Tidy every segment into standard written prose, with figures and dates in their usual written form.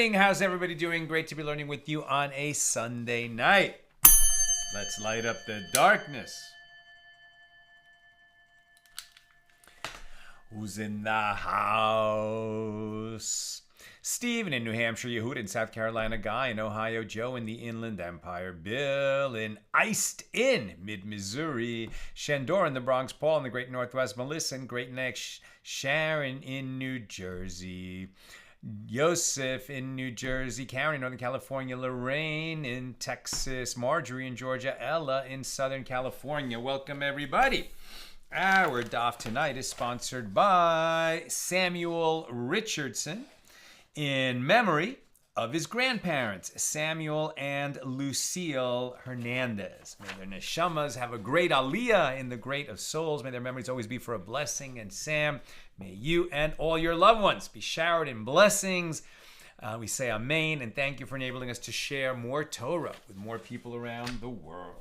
morning. How's everybody doing? Great to be learning with you on a Sunday night. Let's light up the darkness. Who's in the house? Stephen in New Hampshire, Yehuda in South Carolina, Guy in Ohio, Joe in the Inland Empire, Bill in Iced in mid-Missouri, Shandor in the Bronx, Paul in the Great Northwest, Melissa in Great Neck, Sharon in New Jersey, Yosef in New Jersey, Karen in Northern California, Lorraine in Texas, Marjorie in Georgia, Ella in Southern California. Welcome, everybody. Our daf tonight is sponsored by Samuel Richardson in memory of his grandparents, Samuel and Lucille Hernandez. May their neshamas have a great aliyah in the great of souls. May their memories always be for a blessing. And Sam, may you and all your loved ones be showered in blessings. We say amen, and thank you for enabling us to share more Torah with more people around the world.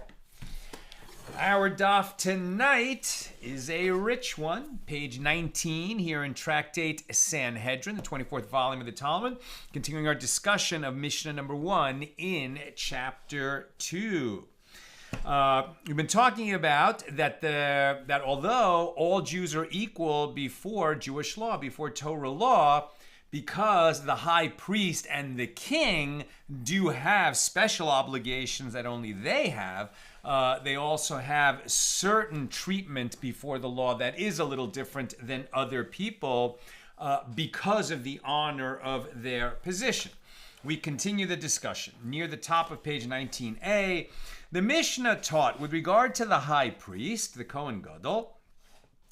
Our daf tonight is a rich one, page 19 here in Tractate Sanhedrin, the 24th volume of the Talmud, continuing our discussion of Mishnah number 1 in chapter 2. We've been talking about that although all Jews are equal before Jewish law, before Torah law, because the high priest and the king do have special obligations that only they have, they also have certain treatment before the law that is a little different than other people because of the honor of their position. We continue the discussion. Near the top of page 19a, the Mishnah taught with regard to the high priest, the Kohen Gadol,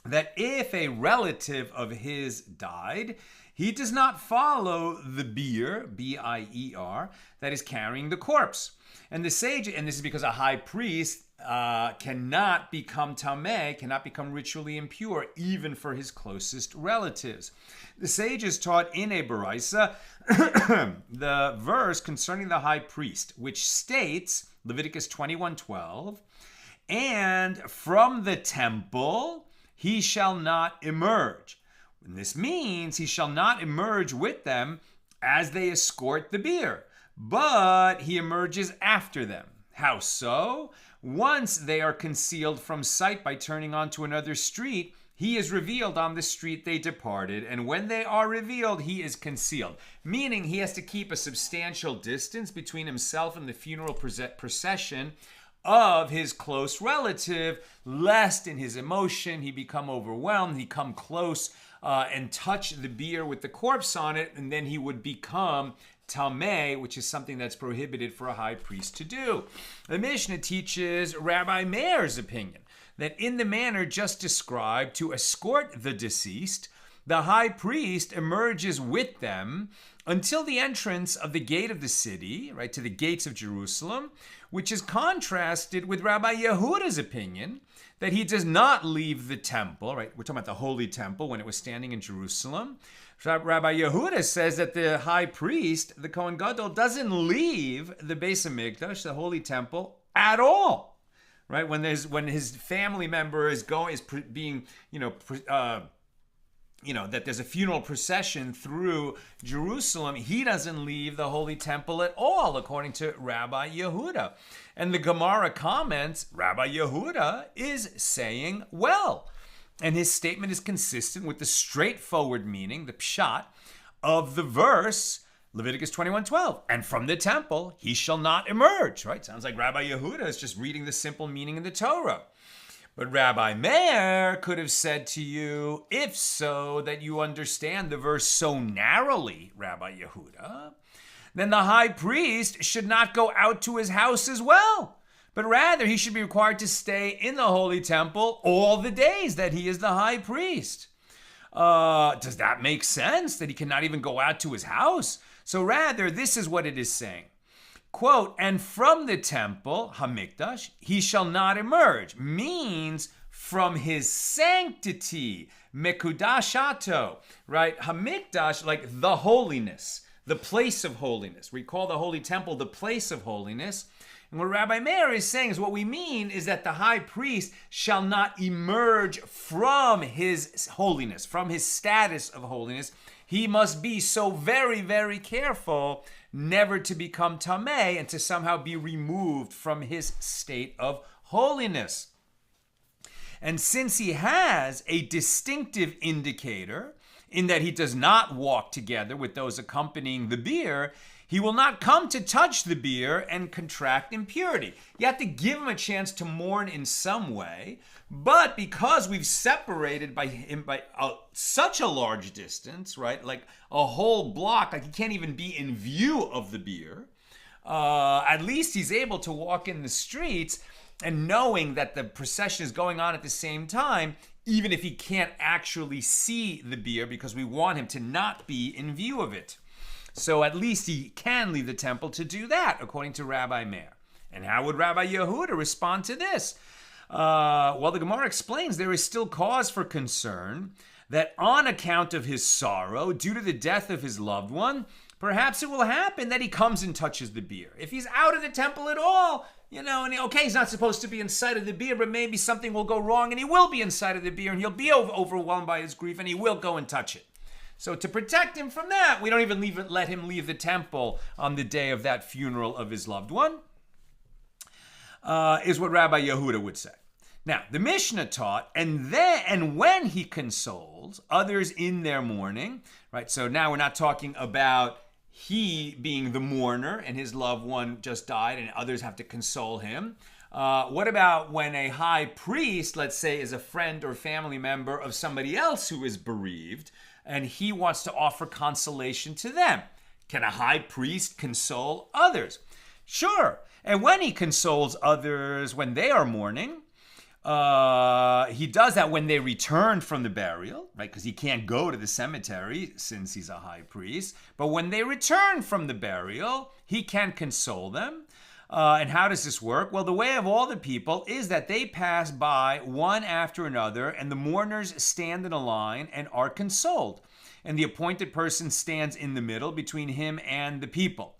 that if a relative of his died, he does not follow the bier, B-I-E-R, that is carrying the corpse. And the sage, and this is because a high priest cannot become tameh, cannot become ritually impure, even for his closest relatives. The sages taught in a baraisa the verse concerning the high priest, which states, Leviticus 21:12, and from the temple he shall not emerge. And this means he shall not emerge with them as they escort the bier, but he emerges after them. How so? Once they are concealed from sight by turning onto another street, he is revealed on the street they departed, and when they are revealed, he is concealed. Meaning he has to keep a substantial distance between himself and the funeral procession of his close relative, lest in his emotion he become overwhelmed, he come close and touch the bier with the corpse on it, and then he would become tameh, which is something that's prohibited for a high priest to do. The Mishnah teaches Rabbi Meir's opinion that in the manner just described, to escort the deceased, the high priest emerges with them until the entrance of the gate of the city, right, to the gates of Jerusalem, which is contrasted with Rabbi Yehuda's opinion that he does not leave the temple, right? We're talking about the holy temple when it was standing in Jerusalem. Rabbi Yehuda says that the high priest, the Kohen Gadol, doesn't leave the Beis HaMikdash, the holy temple, at all, right? When his family member is being, that there's a funeral procession through Jerusalem, he doesn't leave the holy temple at all, according to Rabbi Yehuda. And the Gemara comments, Rabbi Yehuda is saying, well, and his statement is consistent with the straightforward meaning, the pshat, of the verse, Leviticus 21:12, and from the temple he shall not emerge, right? Sounds like Rabbi Yehuda is just reading the simple meaning of the Torah. But Rabbi Meir could have said to you, if so, that you understand the verse so narrowly, Rabbi Yehuda, then the high priest should not go out to his house as well, but rather he should be required to stay in the holy temple all the days that he is the high priest. Does that make sense, that he cannot even go out to his house? So rather, this is what it is saying. Quote, and from the temple, Hamikdash, he shall not emerge, means from his sanctity, Mekudashato, right? Hamikdash, like the holiness, the place of holiness. We call the holy temple the place of holiness. And what Rabbi Meir is saying is what we mean is that the high priest shall not emerge from his holiness, from his status of holiness. He must be so very, very careful never to become tameh and to somehow be removed from his state of holiness. And since he has a distinctive indicator in that he does not walk together with those accompanying the biur, he will not come to touch the biur and contract impurity. You have to give him a chance to mourn in some way, but because we've separated by him by such a large distance, right, like a whole block, like he can't even be in view of the biur, at least he's able to walk in the streets and knowing that the procession is going on at the same time, even if he can't actually see the biur, because we want him to not be in view of it. So at least he can leave the temple to do that, according to Rabbi Meir. And how would Rabbi Yehuda respond to this? Well, the Gemara explains there is still cause for concern that on account of his sorrow, due to the death of his loved one, perhaps it will happen that he comes and touches the biur. If he's out of the temple at all, and he's not supposed to be inside of the biur, but maybe something will go wrong and he will be inside of the biur and he'll be overwhelmed by his grief and he will go and touch it. So to protect him from that, we don't even let him leave the temple on the day of that funeral of his loved one, is what Rabbi Yehuda would say. Now, the Mishna taught, and when he consoles others in their mourning, right? So now we're not talking about he being the mourner and his loved one just died and others have to console him. What about when a high priest, let's say, is a friend or family member of somebody else who is bereaved, and he wants to offer consolation to them? Can a high priest console others? Sure. And when he consoles others when they are mourning, he does that when they return from the burial, right? Because he can't go to the cemetery since he's a high priest. But when they return from the burial, he can console them. And how does this work? Well, the way of all the people is that they pass by one after another, and the mourners stand in a line and are consoled. And the appointed person stands in the middle between him and the people.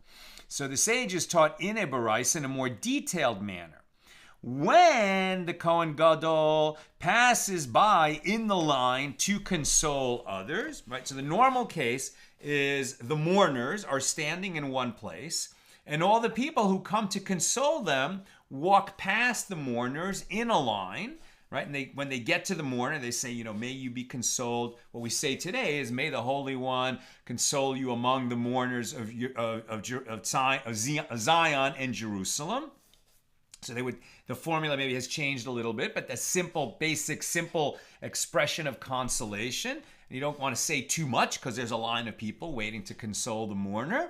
So the sages taught in a baraisa in a more detailed manner. When the Kohen Gadol passes by in the line to console others, right? So the normal case is the mourners are standing in one place, and all the people who come to console them walk past the mourners in a line, right? And when they get to the mourner, they say, may you be consoled. What we say today is, may the Holy One console you among the mourners of Zion and Jerusalem. So the formula maybe has changed a little bit, but the simple expression of consolation. And you don't want to say too much because there's a line of people waiting to console the mourner.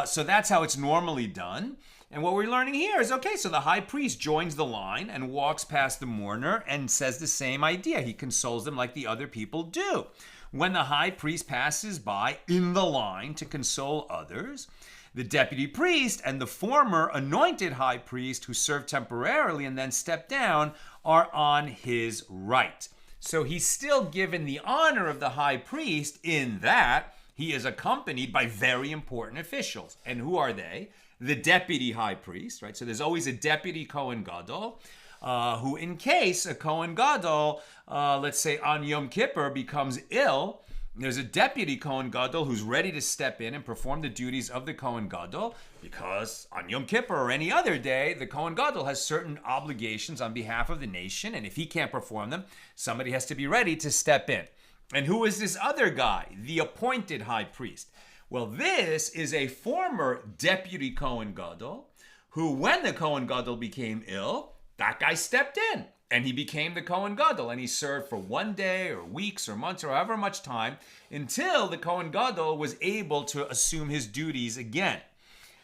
So that's how it's normally done. And what we're learning here is, okay, so the high priest joins the line and walks past the mourner and says the same idea. He consoles them like the other people do. When the high priest passes by in the line to console others, the deputy priest and the former anointed high priest who served temporarily and then stepped down are on his right. So he's still given the honor of the high priest in that he is accompanied by very important officials. And who are they? The deputy high priest, right? So there's always a deputy Kohen Gadol, who in case a Kohen Gadol, let's say on Yom Kippur, becomes ill, there's a deputy Kohen Gadol who's ready to step in and perform the duties of the Kohen Gadol, because on Yom Kippur or any other day, the Kohen Gadol has certain obligations on behalf of the nation, and if he can't perform them, somebody has to be ready to step in. And who is this other guy? The appointed high priest. Well, this is a former deputy Kohen Gadol who, when the Kohen Gadol became ill, that guy stepped in and he became the Kohen Gadol, and he served for one day or weeks or months or however much time until the Kohen Gadol was able to assume his duties again.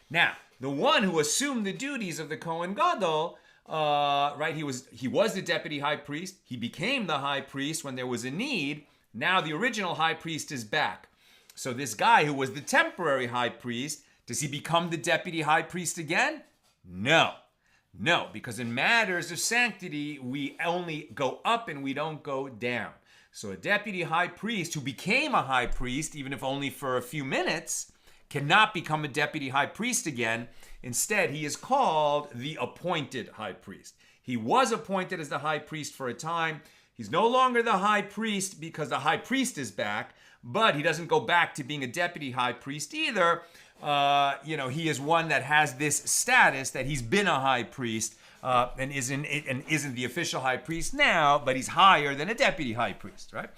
Now, the one who assumed the duties of the Kohen Gadol, right, he was the deputy high priest. He became the high priest when there was a need. Now the original high priest is back. So this guy who was the temporary high priest, does he become the deputy high priest again? No, because in matters of sanctity, we only go up and we don't go down. So a deputy high priest who became a high priest, even if only for a few minutes, cannot become a deputy high priest again. Instead, he is called the appointed high priest. He was appointed as the high priest for a time. He's no longer the high priest because the high priest is back, but he doesn't go back to being a deputy high priest either. He is one that has this status that he's been a high priest and isn't the official high priest now, but he's higher than a deputy high priest, right?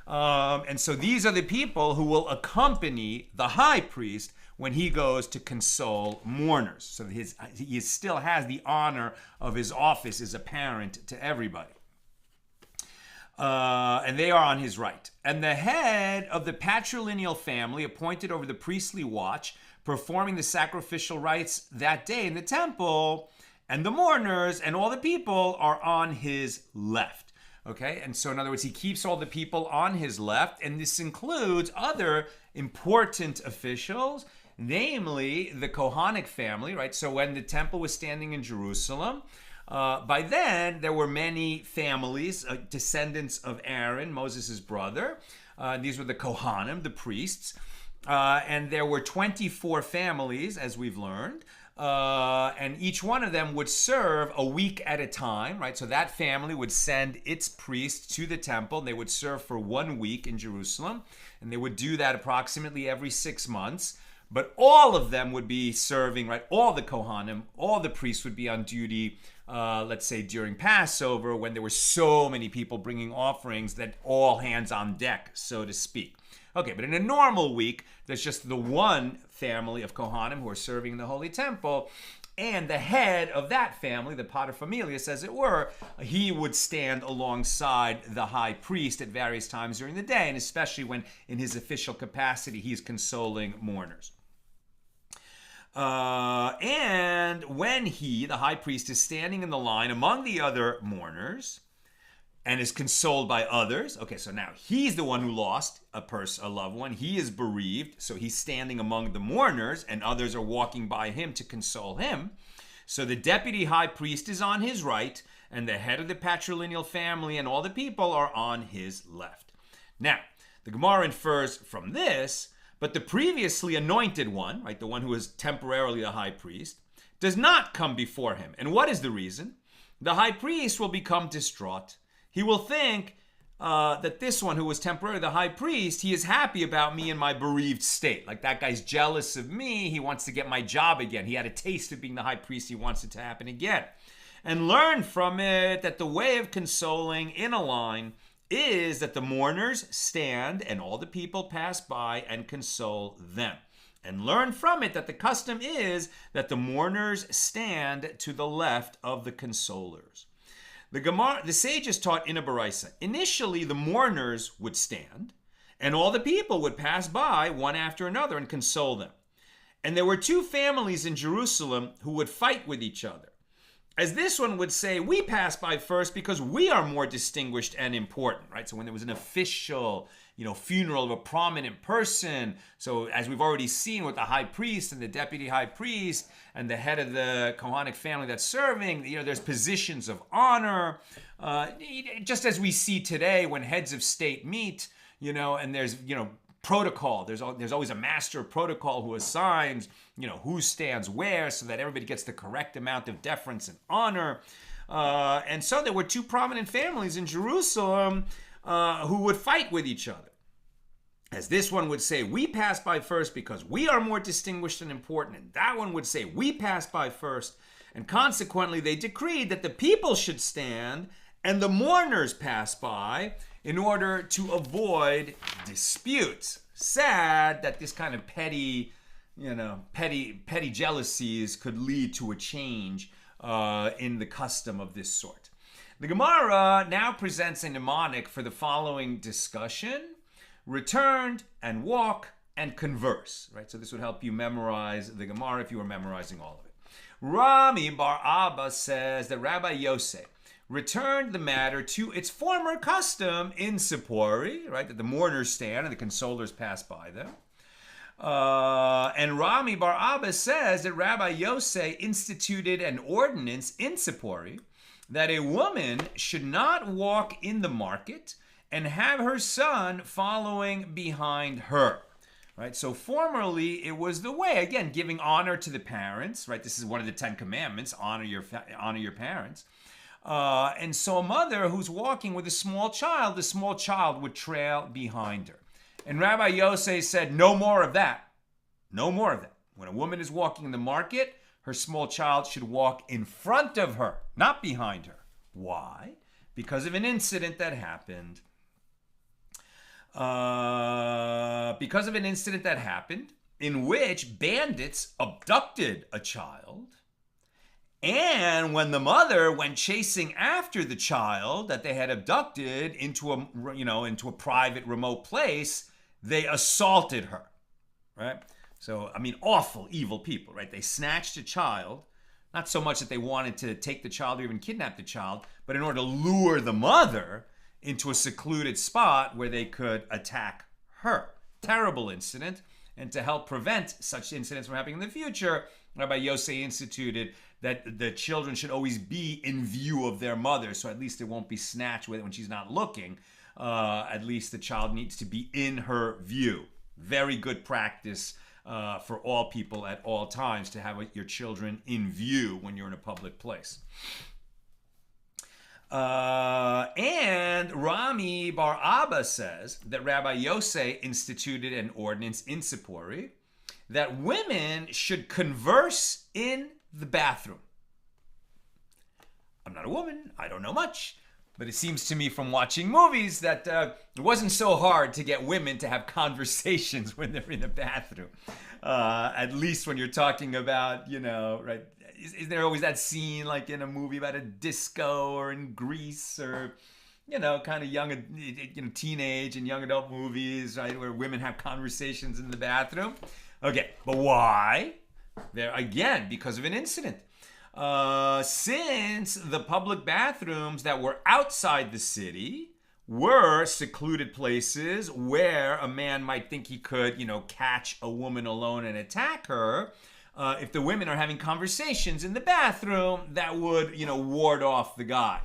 And so these are the people who will accompany the high priest when he goes to console mourners. So he still has the honor of his office is apparent to everybody. And they are on his right. And the head of the patrilineal family appointed over the priestly watch, performing the sacrificial rites that day in the temple, and the mourners and all the people are on his left. Okay, and so in other words, he keeps all the people on his left, and this includes other important officials, namely the Kohanic family, right? So when the temple was standing in Jerusalem, by then there were many families, descendants of Aaron, Moses' brother. These were the Kohanim, the priests, and there were 24 families, as we've learned. And each one of them would serve a week at a time, right? So that family would send its priest to the temple, and they would serve for 1 week in Jerusalem, and they would do that approximately every 6 months. But all of them would be serving, right? All the Kohanim, all the priests would be on duty, let's say during Passover, when there were so many people bringing offerings that all hands on deck, so to speak. Okay, but in a normal week, there's just the one family of Kohanim who are serving in the Holy Temple, and the head of that family, the paterfamilias, as it were, he would stand alongside the high priest at various times during the day, and especially when in his official capacity he's consoling mourners. And when he, the high priest, is standing in the line among the other mourners, and is consoled by others. Okay, so now he's the one who lost a loved one. He is bereaved, so he's standing among the mourners, and others are walking by him to console him. So the deputy high priest is on his right, and the head of the patrilineal family and all the people are on his left. Now, the Gemara infers from this, but the previously anointed one, right, the one who is temporarily the high priest, does not come before him. And what is the reason? The high priest will become distraught. He will think that this one who was temporarily the high priest, he is happy about me in my bereaved state. Like that guy's jealous of me. He wants to get my job again. He had a taste of being the high priest. He wants it to happen again. And learn from it that the way of consoling in a line is that the mourners stand and all the people pass by and console them. And learn from it that the custom is that the mourners stand to the left of the consolers. The sages taught in a baraisa. Initially, the mourners would stand, and all the people would pass by one after another and console them. And there were two families in Jerusalem who would fight with each other. As this one would say, we pass by first because we are more distinguished and important, right? So when there was an official, funeral of a prominent person, so as we've already seen with the high priest and the deputy high priest and the head of the Kohanic family that's serving, there's positions of honor. Just as we see today when heads of state meet, and there's, protocol. There's always a master of protocol who assigns, who stands where so that everybody gets the correct amount of deference and honor. And so there were two prominent families in Jerusalem who would fight with each other. As this one would say, we pass by first because we are more distinguished and important. And that one would say, we pass by first. And consequently, they decreed that the people should stand and the mourners pass by in order to avoid disputes. Sad that this kind of petty jealousies could lead to a change in the custom of this sort. The Gemara now presents a mnemonic for the following discussion: returned and walk and converse. Right, so this would help you memorize the Gemara if you were memorizing all of it. Rami Bar Abba says that Rabbi Yosef returned the matter to its former custom in Sippori, right, that the mourners stand and the consolers pass by them. And Rami Bar Abba says that Rabbi Yosef instituted an ordinance in Sippori that a woman should not walk in the market and have her son following behind her. right? So formerly it was the way, again, giving honor to the parents, right? This is one of the 10 commandments, honor your parents. And so a mother who's walking with a small child, the small child would trail behind her. And Rabbi Yosei said, no more of that. No more of that. When a woman is walking in the market, her small child should walk in front of her, not behind her. Why? Because of an incident that happened. In which bandits abducted a child. And when the mother went chasing after the child that they had abducted into a private remote place, they assaulted her, right? So, I mean, awful, evil people, right? They snatched a child, not so much that they wanted to take the child or even kidnap the child, but in order to lure the mother into a secluded spot where they could attack her. Terrible incident. And to help prevent such incidents from happening in the future, Rabbi Yosei instituted that the children should always be in view of their mother, so at least it won't be snatched with it when she's not looking. At least the child needs to be in her view. Very good practice for all people at all times to have your children in view when you're in a public place. And Rami Bar Abba says that Rabbi Yosei instituted an ordinance in Sippori that women should converse in the bathroom. I'm not a woman, I don't know much, but it seems to me from watching movies that it wasn't so hard to get women to have conversations when they're in the bathroom. At least when you're talking about, right? Is there always that scene like in a movie about a disco or in Greece or, kind of young, teenage and young adult movies, right? Where women have conversations in the bathroom. Okay, but why? There again, because of an incident. Since the public bathrooms that were outside the city were secluded places where a man might think he could, catch a woman alone and attack her, if the women are having conversations in the bathroom, that would, ward off the guy.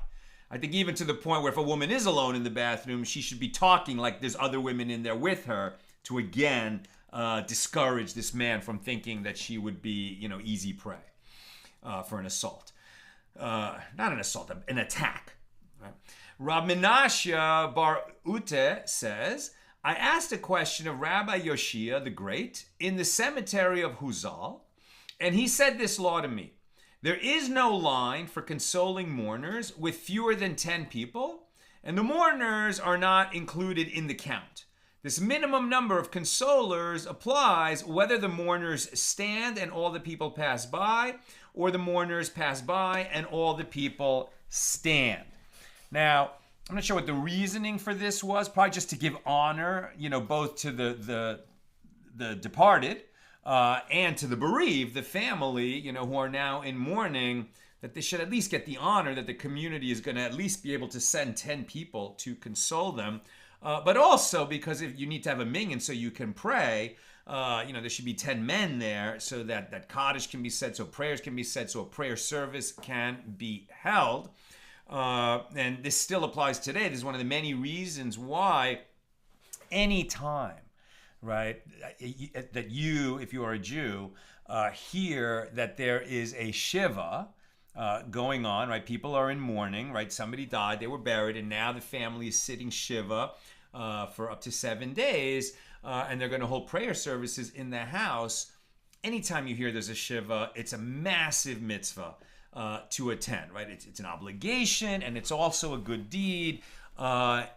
I think even to the point where if a woman is alone in the bathroom, she should be talking like there's other women in there with her to, again, discourage this man from thinking that she would be, easy prey for an assault. Not an assault, an attack. Right? Rab Menashe Bar Ute says, I asked a question of Rabbi Yoshia the Great in the cemetery of Huzal, and he said this law to me. There is no line for consoling mourners with fewer than 10 people, and the mourners are not included in the count. This minimum number of consolers applies whether the mourners stand and all the people pass by, or the mourners pass by and all the people stand. Now, I'm not sure what the reasoning for this was, probably just to give honor, both to the departed, and to the bereaved, the family, who are now in mourning, that they should at least get the honor that the community is going to at least be able to send 10 people to console them. But also because if you need to have a minyan so you can pray, there should be 10 men there so that Kaddish can be said, so prayers can be said, so a prayer service can be held. And this still applies today. This is one of the many reasons why any time, right, that you, if you are a Jew, hear that there is a shiva going on, right? People are in mourning, right? Somebody died, they were buried, and now the family is sitting shiva for up to 7 days, and they're going to hold prayer services in the house. Anytime you hear there's a shiva, it's a massive mitzvah to attend, right? It's an obligation, and it's also a good deed, and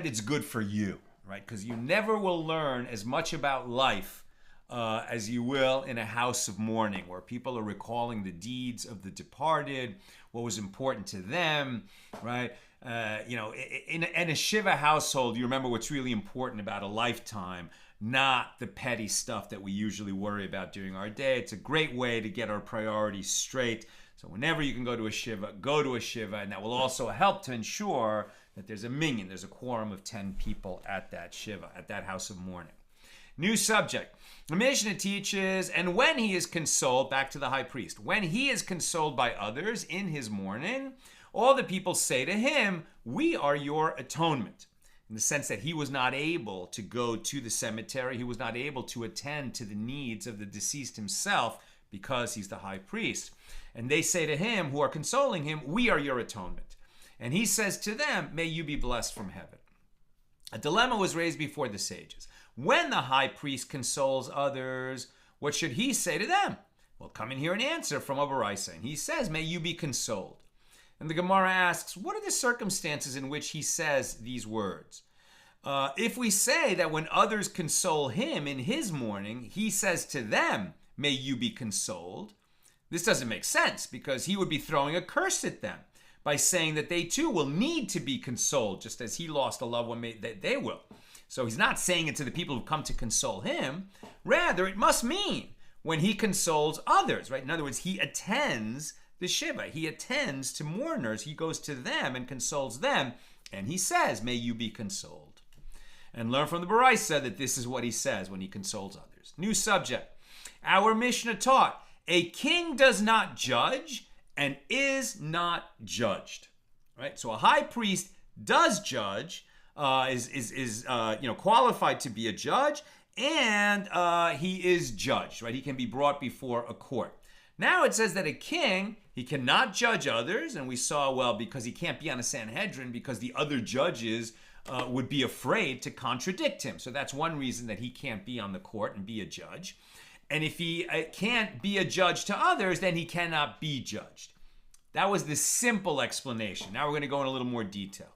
it's good for you, right? Because you never will learn as much about life as you will in a house of mourning, where people are recalling the deeds of the departed, what was important to them, right? In a shiva household, you remember what's really important about a lifetime, not the petty stuff that we usually worry about during our day. It's a great way to get our priorities straight. So whenever you can go to a shiva, and that will also help to ensure that there's a minyan, there's a quorum of 10 people at that shiva, at that house of mourning. New subject. The Mishna teaches, and when he is consoled, back to the high priest, when he is consoled by others in his mourning, all the people say to him, we are your atonement. in the sense that he was not able to go to the cemetery. He was not able to attend to the needs of the deceased himself because he's the high priest. And they say to him, who are consoling him, we are your atonement. And he says to them, may you be blessed from heaven. A dilemma was raised before the sages. When the high priest consoles others, what should he say to them? Well, come and hear an answer from a Baraisa. And he says, may you be consoled. And the Gemara asks, what are the circumstances in which he says these words? If we say that when others console him in his mourning, he says to them, may you be consoled, this doesn't make sense because he would be throwing a curse at them by saying that they too will need to be consoled, just as he lost a loved one, that they will. So he's not saying it to the people who come to console him. Rather, it must mean when he consoles others, right? In other words, he attends the shiva. He attends to mourners. He goes to them and consoles them. And he says, may you be consoled. And learn from the Baraisa that this is what he says when he consoles others. New subject. Our Mishnah taught, a king does not judge and is not judged. Right? So a high priest does judge, is qualified to be a judge, and he is judged. Right? He can be brought before a court. Now it says that a king, he cannot judge others, and we saw, well, because he can't be on a Sanhedrin because the other judges would be afraid to contradict him. So that's one reason that he can't be on the court and be a judge. And if he can't be a judge to others, then he cannot be judged. That was the simple explanation. Now we're going to go in a little more detail.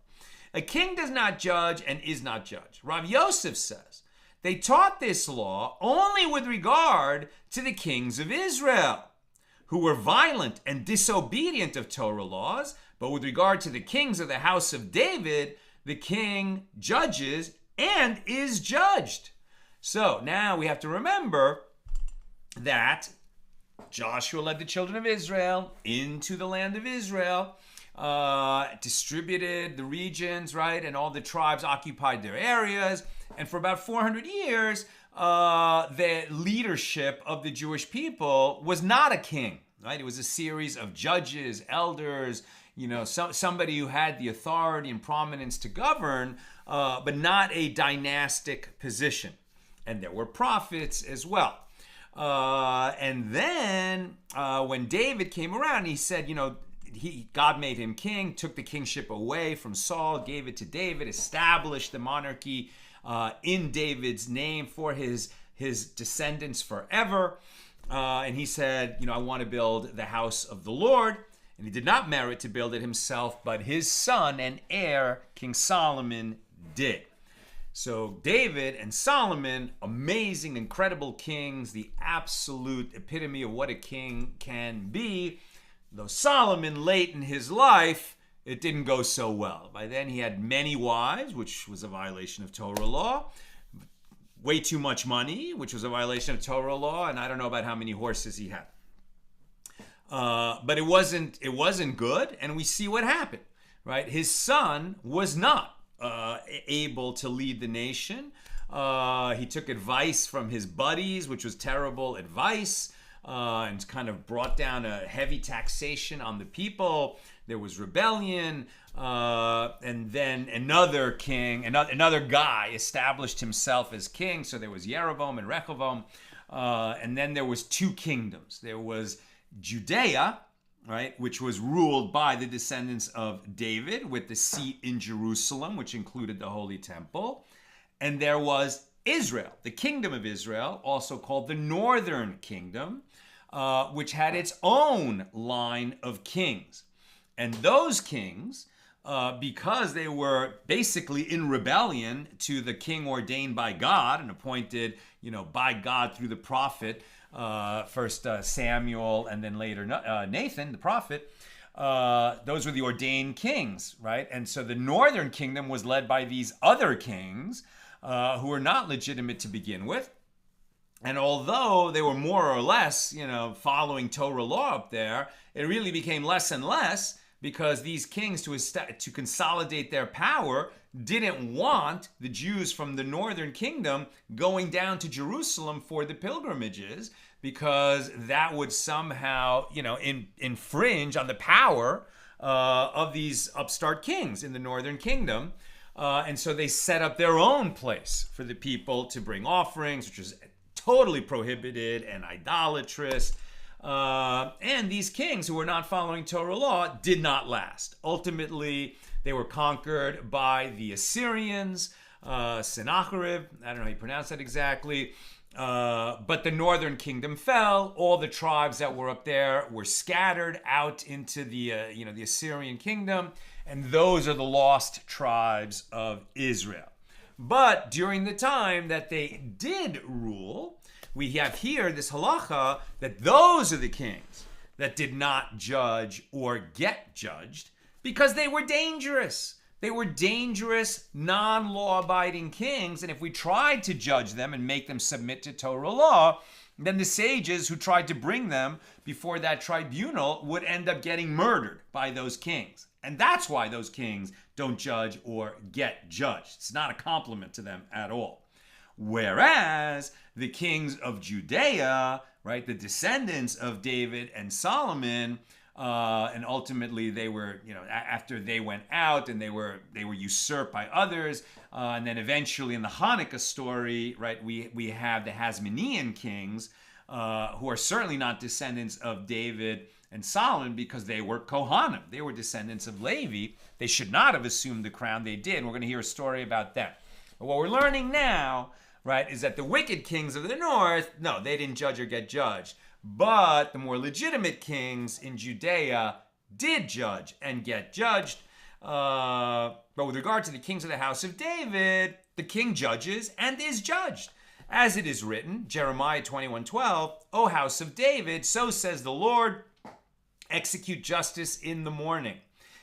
A king does not judge and is not judged. Rav Yosef says they taught this law only with regard to the kings of Israel, who were violent and disobedient of Torah laws, but with regard to the kings of the house of David, the king judges and is judged. So now we have to remember that Joshua led the children of Israel into the land of Israel, distributed the regions, right, and all the tribes occupied their areas, and for about 400 years, the leadership of the Jewish people was not a king, right? It was a series of judges, elders, somebody who had the authority and prominence to govern, but not a dynastic position. And there were prophets as well. And then when David came around, he said, God made him king, took the kingship away from Saul, gave it to David, established the monarchy in David's name for his descendants forever. And he said, I want to build the house of the Lord. And he did not merit to build it himself, but his son and heir, King Solomon, did. So David and Solomon, amazing, incredible kings, the absolute epitome of what a king can be. Though Solomon, late in his life, it didn't go so well. By then he had many wives, which was a violation of Torah law. Way too much money, which was a violation of Torah law. And I don't know about how many horses he had. But it wasn't good. And we see what happened, right? His son was not able to lead the nation. He took advice from his buddies, which was terrible advice, and kind of brought down a heavy taxation on the people. There was rebellion, and then another king, another guy established himself as king. So there was Yeroboam and Rehoboam, and then there was two kingdoms. There was Judea, right, which was ruled by the descendants of David with the seat in Jerusalem, which included the Holy Temple. And there was Israel, the kingdom of Israel, also called the Northern Kingdom, which had its own line of kings. And those kings, because they were basically in rebellion to the king ordained by God and appointed, by God through the prophet, first Samuel and then later Nathan, the prophet, those were the ordained kings, right? And so the northern kingdom was led by these other kings who were not legitimate to begin with. And although they were more or less, following Torah law up there, it really became less and less because these kings, to consolidate their power, didn't want the Jews from the northern kingdom going down to Jerusalem for the pilgrimages, because that would somehow, infringe on the power of these upstart kings in the northern kingdom. And so they set up their own place for the people to bring offerings, which was totally prohibited and idolatrous. And these kings who were not following Torah law did not last. Ultimately, they were conquered by the Assyrians, Sennacherib, I don't know how you pronounce that exactly. But the northern kingdom fell. All the tribes that were up there were scattered out into the Assyrian kingdom, and those are the lost tribes of Israel. But during the time that they did rule, we have here this halacha that those are the kings that did not judge or get judged because they were dangerous. They were dangerous, non-law-abiding kings, and if we tried to judge them and make them submit to Torah law, then the sages who tried to bring them before that tribunal would end up getting murdered by those kings. And that's why those kings don't judge or get judged. It's not a compliment to them at all. Whereas the kings of Judea, right, the descendants of David and Solomon, and ultimately they were, after they went out and they were usurped by others, and then eventually in the Hanukkah story, right, we have the Hasmonean kings, who are certainly not descendants of David and Solomon because they were Kohanim. They were descendants of Levi. They should not have assumed the crown. They did. We're going to hear a story about that. But what we're learning now, right, is that the wicked kings of the north, no, they didn't judge or get judged. But the more legitimate kings in Judea did judge and get judged. But with regard to the kings of the house of David, the king judges and is judged. As it is written, Jeremiah 21:12, O house of David, so says the Lord, execute justice in the morning.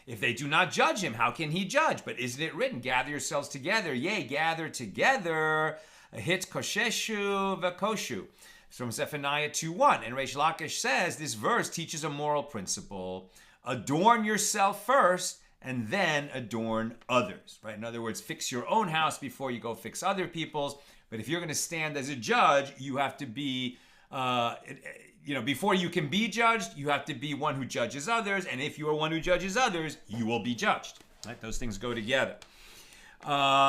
If they do not judge him, how can he judge? But isn't it written, gather yourselves together, yea, gather together, hit kosheshu v'koshu. It's from Zephaniah 2:1. And Reish Lakish says this verse teaches a moral principle. Adorn yourself first and then adorn others. Right? In other words, fix your own house before you go fix other people's. But if you're going to stand as a judge, you have to be, before you can be judged, you have to be one who judges others. And if you are one who judges others, you will be judged. Right? Those things go together.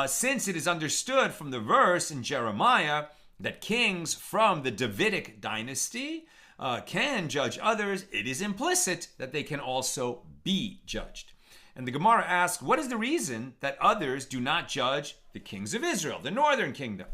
Since it is understood from the verse in Jeremiah that kings from the Davidic dynasty can judge others, it is implicit that they can also be judged. And the Gemara asks, what is the reason that others do not judge the kings of Israel, the northern kingdom?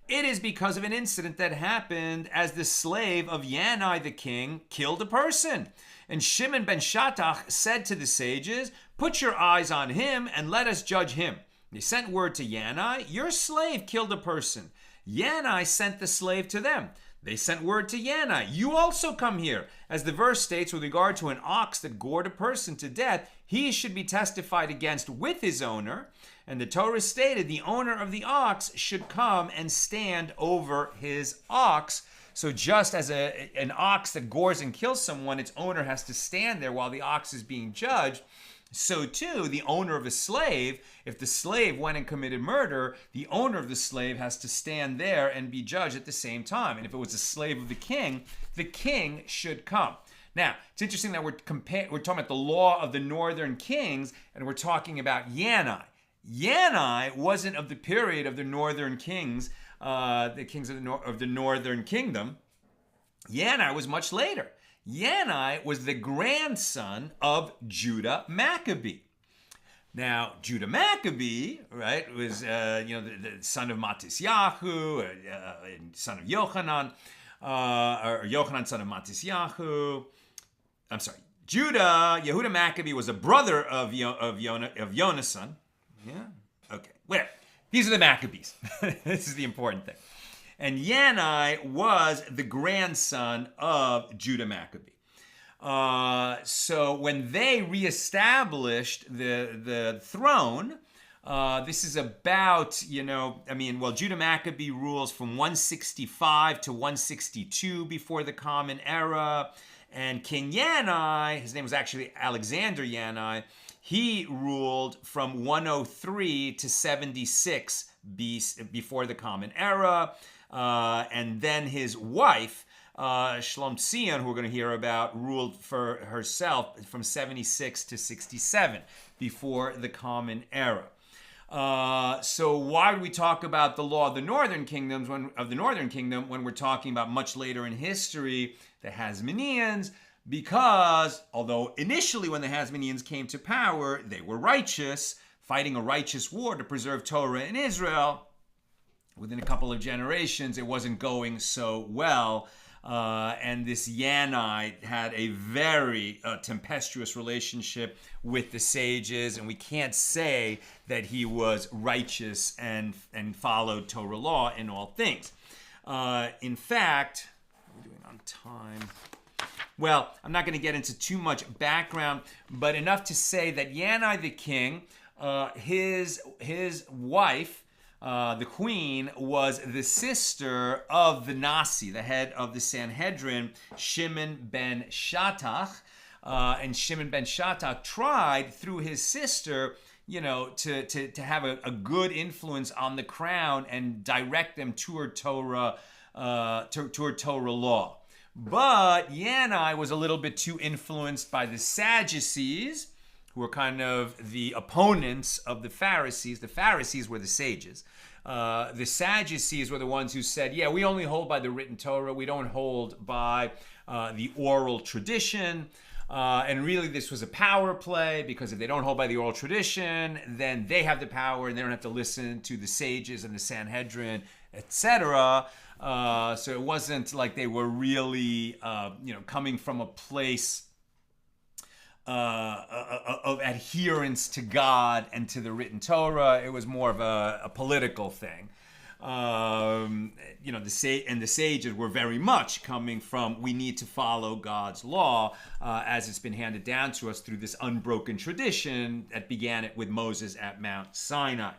It is because of an incident that happened as the slave of Yanai the king killed a person. And Shimon ben Shattach said to the sages, put your eyes on him and let us judge him. They sent word to Yanai, your slave killed a person. Yanai sent the slave to them. They sent word to Yanai, you also come here. As the verse states, with regard to an ox that gored a person to death, he should be testified against with his owner. And the Torah stated the owner of the ox should come and stand over his ox. So just as an ox that gores and kills someone, its owner has to stand there while the ox is being judged. So too, the owner of a slave, if the slave went and committed murder, the owner of the slave has to stand there and be judged at the same time. And if it was a slave of the king should come. Now, it's interesting that we're talking about the law of the northern kings, and we're talking about Yanai. Yanai wasn't of the period of the northern kings, the kings of the northern kingdom. Yanai was much later. Yanai was the grandson of Judah Maccabee. Now, Judah Maccabee, right, was the son of Matisyahu, son of Yochanan, or Yochanan, son of Matisyahu. I'm sorry, Yehuda Maccabee was a brother of Yonasan. Yeah, okay, whatever. These are the Maccabees. This is the important thing. And Yanai was the grandson of Judah Maccabee. So when they reestablished the throne, this is about, Judah Maccabee rules from 165 to 162 before the Common Era. And King Yanai, his name was actually Alexander Yanai, he ruled from 103 to 76 before the Common Era. And then his wife, Shlomtzion, who we're going to hear about, ruled for herself from 76 to 67 before the Common Era. So why do we talk about the law of the northern kingdom when we're talking about much later in history the Hasmoneans? Because although initially when the Hasmoneans came to power, they were righteous, fighting a righteous war to preserve Torah in Israel, within a couple of generations, it wasn't going so well. And this Yanai had a very tempestuous relationship with the sages, and we can't say that he was righteous and followed Torah law in all things. In fact, what are we doing on time? Well, I'm not going to get into too much background, but enough to say that Yanai the king, his wife, the queen, was the sister of the Nasi, the head of the Sanhedrin, Shimon ben Shattach. And Shimon ben Shattach tried through his sister, to have a good influence on the crown and direct them toward Torah, toward Torah law. But Yanai was a little bit too influenced by the Sadducees, who were kind of the opponents of the Pharisees. The Pharisees were the sages. The Sadducees were the ones who said, yeah, we only hold by the written Torah. We don't hold by the oral tradition. And really this was a power play, because if they don't hold by the oral tradition, then they have the power and they don't have to listen to the sages and the Sanhedrin, etc. So it wasn't like they were really, coming from a place of adherence to God and to the written Torah. It was more of a political thing. The sages were very much coming from, we need to follow God's law as it's been handed down to us through this unbroken tradition that began it with Moses at Mount Sinai.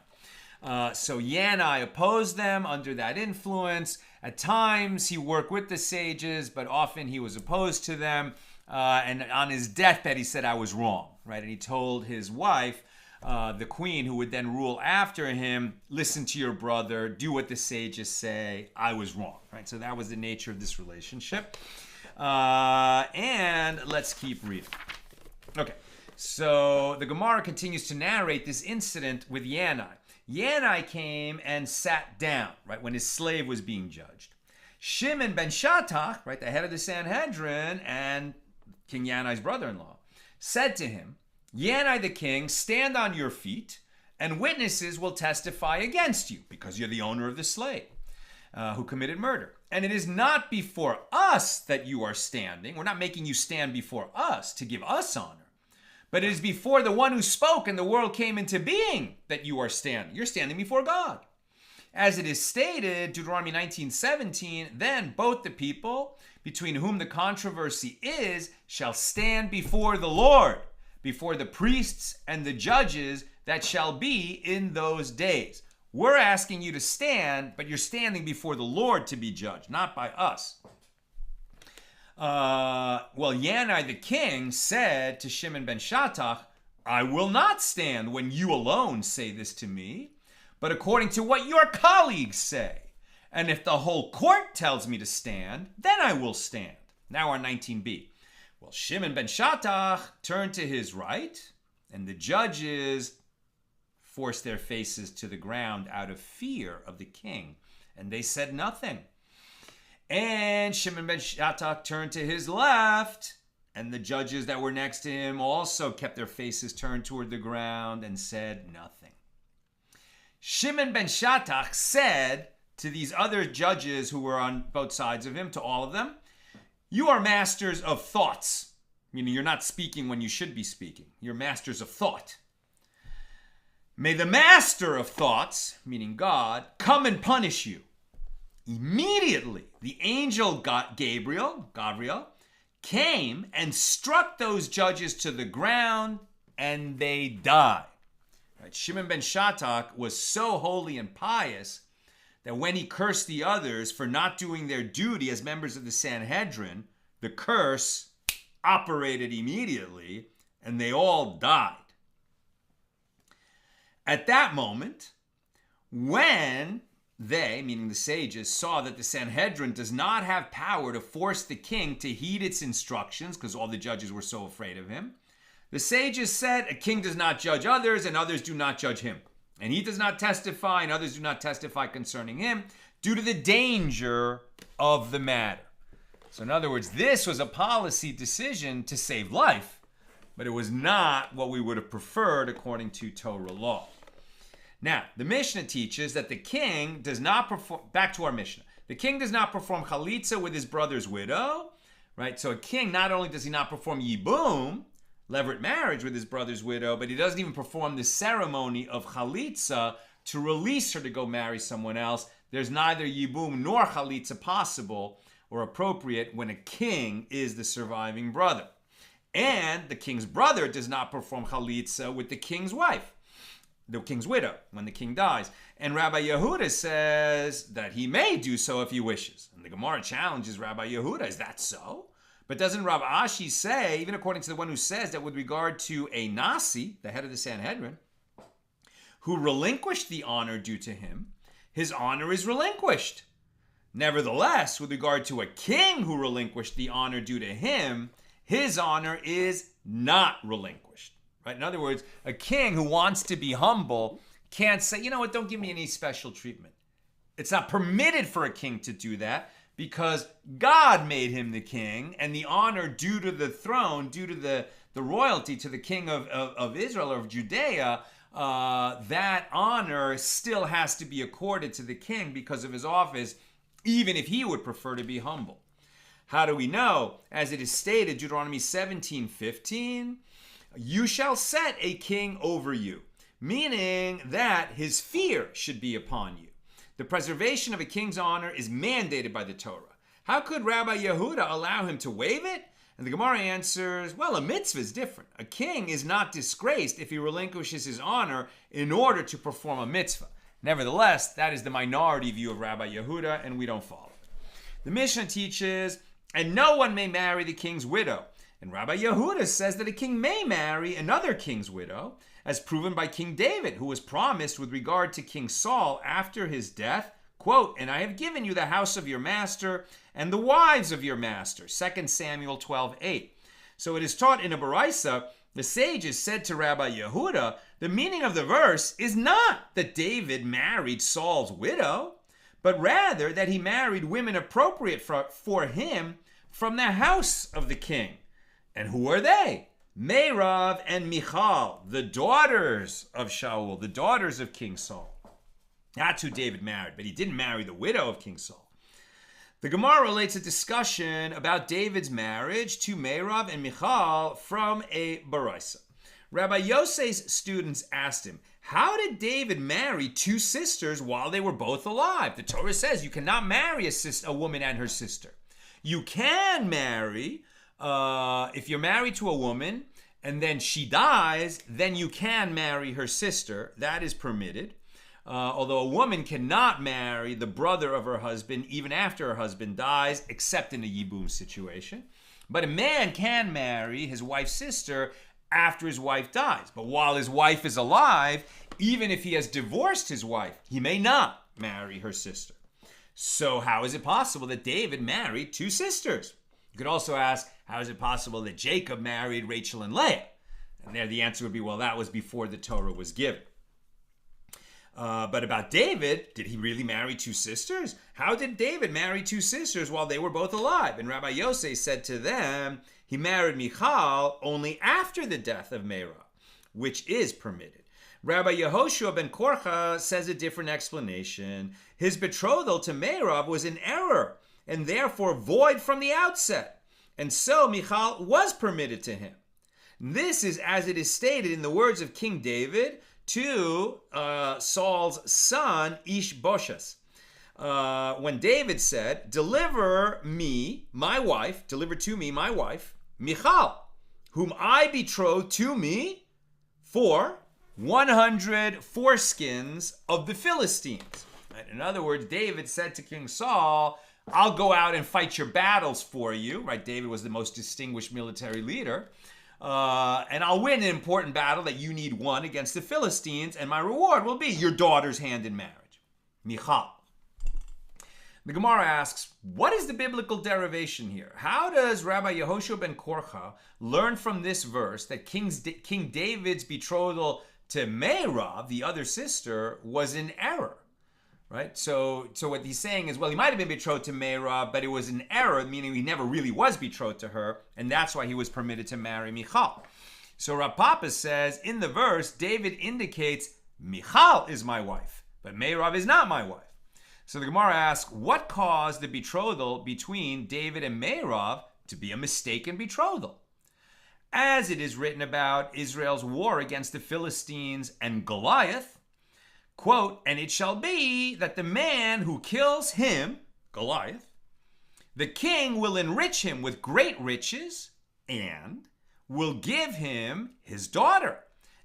So Yanai opposed them under that influence. At times he worked with the sages, but often he was opposed to them. And on his deathbed, he said, I was wrong, right? And he told his wife, the queen, who would then rule after him, listen to your brother, do what the sages say, I was wrong, right? So that was the nature of this relationship. And let's keep reading. Okay, so the Gemara continues to narrate this incident with Yanai. Yanai came and sat down, right, when his slave was being judged. Shimon ben Shattach, right, the head of the Sanhedrin and King Yanai's brother-in-law, said to him, Yanai the king, stand on your feet, and witnesses will testify against you, because you're the owner of the slave who committed murder. And it is not before us that you are standing. We're not making you stand before us to give us honor. But it is before the one who spoke and the world came into being that you are standing. You're standing before God. As it is stated, Deuteronomy 19:17, then both the people between whom the controversy is shall stand before the Lord, before the priests and the judges that shall be in those days. We're asking you to stand, but you're standing before the Lord to be judged, not by us. Yanai the king said to Shimon ben Shattach, I will not stand when you alone say this to me, but according to what your colleagues say. And if the whole court tells me to stand, then I will stand. Now our 19b. Well, Shimon ben Shattach turned to his right, and the judges forced their faces to the ground out of fear of the king, and they said nothing. And Shimon ben Shattach turned to his left, and the judges that were next to him also kept their faces turned toward the ground and said nothing. Shimon ben Shattach said to these other judges who were on both sides of him, to all of them, you are masters of thoughts, meaning you're not speaking when you should be speaking. You're masters of thought. May the master of thoughts, meaning God, come and punish you. Immediately, the angel Gabriel, came and struck those judges to the ground, and they died. Right? Shimon ben Shattach was so holy and pious that when he cursed the others for not doing their duty as members of the Sanhedrin, the curse operated immediately, and they all died. At that moment, when they, meaning the sages, saw that the Sanhedrin does not have power to force the king to heed its instructions, because all the judges were so afraid of him, the sages said, a king does not judge others, and others do not judge him. and he does not testify, and others do not testify concerning him, due to the danger of the matter. So in other words, this was a policy decision to save life, but it was not what we would have preferred according to Torah law. Now, the Mishnah teaches that the king does not perform, back to our Mishnah, the king does not perform halitza with his brother's widow, right? So a king, not only does he not perform yibum, levirate marriage with his brother's widow, but he doesn't even perform the ceremony of halitza to release her to go marry someone else. There's neither yibum nor halitza possible or appropriate when a king is the surviving brother. And the king's brother does not perform halitza with the king's wife, the king's widow, when the king dies. And Rabbi Yehuda says that he may do so if he wishes. And the Gemara challenges Rabbi Yehuda, is that so? But doesn't Rav Ashi say, even according to the one who says that with regard to a Nasi, the head of the Sanhedrin, who relinquished the honor due to him, his honor is relinquished. Nevertheless, with regard to a king who relinquished the honor due to him, his honor is not relinquished. Right? In other words, a king who wants to be humble can't say, you know what, don't give me any special treatment. It's not permitted for a king to do that because God made him the king, and the honor due to the throne, due to the royalty to the king of Israel or of Judea, that honor still has to be accorded to the king because of his office, even if he would prefer to be humble. How do we know? As it is stated, Deuteronomy 17:15, you shall set a king over you, meaning that his fear should be upon you. The preservation of a king's honor is mandated by the Torah. How could Rabbi Yehuda allow him to waive it? And the Gemara answers, well, a mitzvah is different. A king is not disgraced if he relinquishes his honor in order to perform a mitzvah. Nevertheless, that is the minority view of Rabbi Yehuda, and we don't follow it. The Mishnah teaches, and no one may marry the king's widow. And Rabbi Yehuda says that a king may marry another king's widow, as proven by King David, who was promised with regard to King Saul after his death, quote, and I have given you the house of your master and the wives of your master, 2 Samuel 12:8. So it is taught in a Baraisa, the sages said to Rabbi Yehuda, the meaning of the verse is not that David married Saul's widow, but rather that he married women appropriate for him from the house of the king. And who are they? Meirav and Michal, the daughters of Shaul, the daughters of King Saul. That's who David married, but he didn't marry the widow of King Saul. The Gemara relates a discussion about David's marriage to Meirav and Michal from a Baraisa. Rabbi Yosef's students asked him, how did David marry two sisters while they were both alive? The Torah says you cannot marry a woman and her sister. You can marry, if you're married to a woman and then she dies, then you can marry her sister. That is permitted. Although a woman cannot marry the brother of her husband even after her husband dies, except in a yibum situation. But a man can marry his wife's sister after his wife dies. But while his wife is alive, even if he has divorced his wife, he may not marry her sister. So how is it possible that David married two sisters? You could also ask, how is it possible that Jacob married Rachel and Leah? And there the answer would be, well, that was before the Torah was given. But about David, did he really marry two sisters? How did David marry two sisters while they were both alive? And Rabbi Yosef said to them, he married Michal only after the death of Meirav, which is permitted. Rabbi Yehoshua ben Korcha says a different explanation. His betrothal to Meirav was in error and therefore void from the outset. And so Michal was permitted to him. This is as it is stated in the words of King David to Saul's son Ishbosheth. When David said, deliver to me, my wife, Michal, whom I betrothed to me for 100 foreskins of the Philistines. Right? In other words, David said to King Saul, I'll go out and fight your battles for you. Right? David was the most distinguished military leader. And I'll win an important battle that you need won against the Philistines, and my reward will be your daughter's hand in marriage. Michal. The Gemara asks, what is the biblical derivation here? How does Rabbi Yehoshua ben Korcha learn from this verse that King David's betrothal to Meirav, the other sister, was in error. Right? So what he's saying is, well, he might have been betrothed to Meirav, but it was an error, meaning he never really was betrothed to her, and that's why he was permitted to marry Michal. So Rav Papa says, in the verse, David indicates, Michal is my wife, but Meirav is not my wife. So the Gemara asks, what caused the betrothal between David and Meirav to be a mistaken betrothal? As it is written about Israel's war against the Philistines and Goliath, quote, and it shall be that the man who kills him, Goliath, the king will enrich him with great riches and will give him his daughter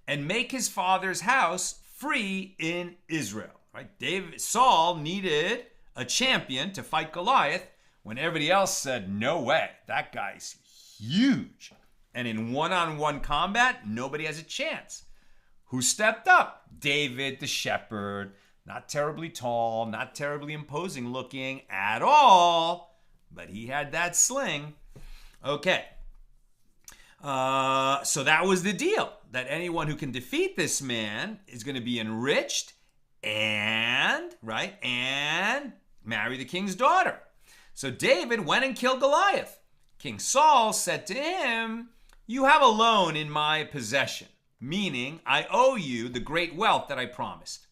and make his father's house free in Israel. Right? Saul needed a champion to fight Goliath when everybody else said, no way, that guy's huge. And in one-on-one combat, nobody has a chance. Who stepped up? David the shepherd, not terribly tall, not terribly imposing looking at all, but he had that sling. Okay. So that was the deal, that anyone who can defeat this man is going to be enriched and marry the king's daughter. So David went and killed Goliath. King Saul said to him, you have a loan in my possession, meaning I owe you the great wealth that I promised.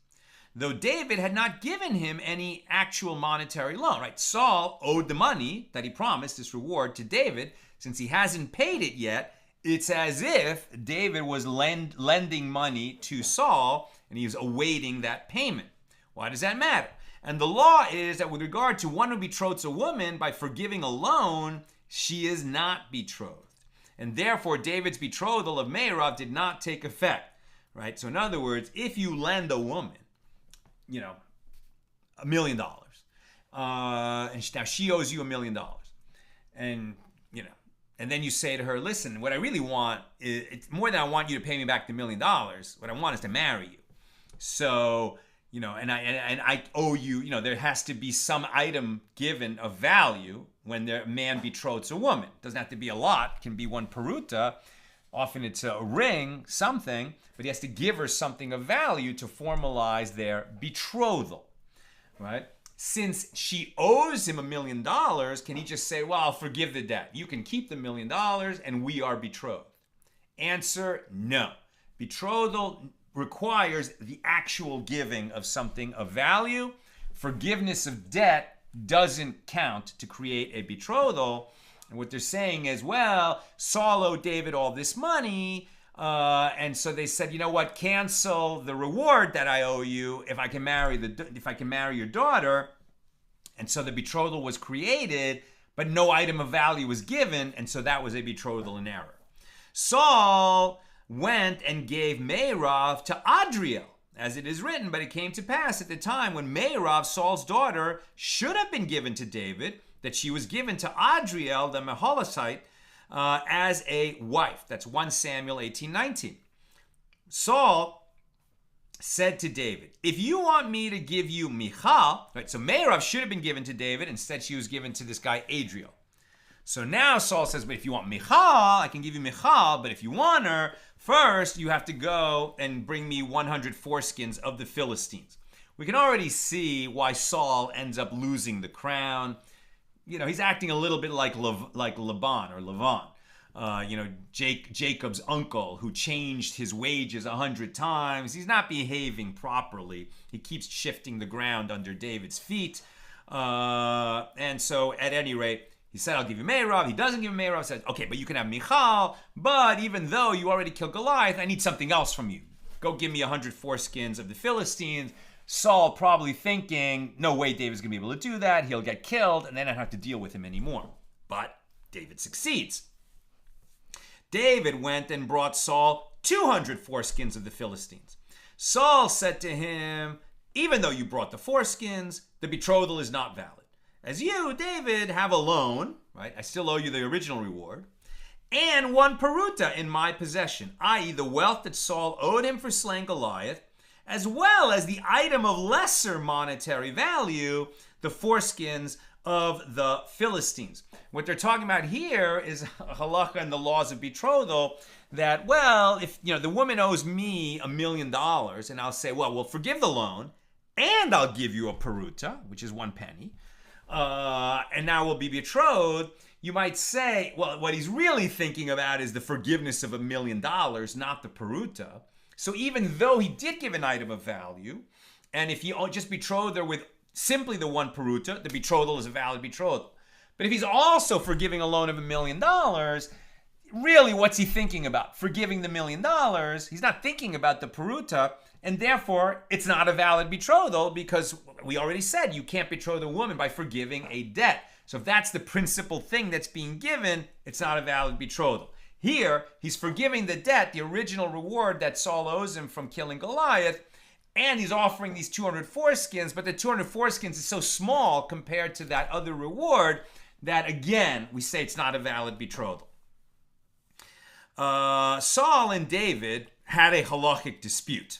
Though David had not given him any actual monetary loan, right? Saul owed the money that he promised, this reward, to David. Since he hasn't paid it yet, it's as if David was lending money to Saul and he was awaiting that payment. Why does that matter? And the law is that with regard to one who betroths a woman by forgiving a loan, she is not betrothed. And therefore, David's betrothal of Meirav did not take effect, right? So in other words, if you lend a woman, $1 million, and now she owes you $1 million, and and then you say to her, listen, what I really want is, it's more than I want you to pay me back the $1 million. What I want is to marry you. So, and I owe you, there has to be some item given of value when the man betroths a woman. It doesn't have to be a lot. It can be one peruta. Often it's a ring, something, but he has to give her something of value to formalize their betrothal, right? Since she owes him $1 million, can he just say, well, I'll forgive the debt. You can keep the $1 million and we are betrothed. Answer, no. Betrothal requires the actual giving of something of value. Forgiveness of debt doesn't count to create a betrothal. And what they're saying is, well, Saul owed David all this money, and so they said, you know what, cancel the reward that I owe you if I can marry your daughter. And so the betrothal was created, but no item of value was given, and so that was a betrothal in error. Saul went and gave Meirav to Adriel, as it is written, but it came to pass at the time when Meirav, Saul's daughter, should have been given to David, that she was given to Adriel, the Meholithite, as a wife. That's 1 Samuel 18:19. Saul said to David, if you want me to give you Michal, right, so Meirav should have been given to David, instead she was given to this guy Adriel. So now Saul says, but if you want Michal, I can give you Michal, but if you want her, first you have to go and bring me 100 foreskins of the Philistines. We can already see why Saul ends up losing the crown. He's acting a little bit like Laban, Jacob's uncle who changed his wages 100 times. He's not behaving properly. He keeps shifting the ground under David's feet. And so at any rate, he said, I'll give you Meirav. He doesn't give him Meirav. Says, okay, but you can have Michal. But even though you already killed Goliath, I need something else from you. Go give me 100 foreskins of the Philistines. Saul probably thinking, no way David's going to be able to do that. He'll get killed, and then I don't have to deal with him anymore. But David succeeds. David went and brought Saul 200 foreskins of the Philistines. Saul said to him, even though you brought the foreskins, the betrothal is not valid. As you, David, have a loan, right? I still owe you the original reward, and 1 peruta in my possession, i.e. the wealth that Saul owed him for slaying Goliath, as well as the item of lesser monetary value, the foreskins of the Philistines. What they're talking about here is halacha and the laws of betrothal, that, well, if the woman owes me $1 million, and I'll say, well, we'll forgive the loan, and I'll give you a peruta, which is 1 penny, and now we'll be betrothed. You might say, well, what he's really thinking about is the forgiveness of $1 million, not the peruta. So even though he did give an item of value, and if he just betrothed her with simply the 1 peruta, the betrothal is a valid betrothal. But if he's also forgiving a loan of $1 million, really, what's he thinking about? Forgiving the $1 million. He's not thinking about the peruta, and therefore, it's not a valid betrothal because we already said you can't betroth a woman by forgiving a debt. So if that's the principal thing that's being given, it's not a valid betrothal. Here, he's forgiving the debt, the original reward that Saul owes him from killing Goliath, and he's offering these 200 foreskins, but the 200 foreskins is so small compared to that other reward that, again, we say it's not a valid betrothal. Saul and David had a halachic dispute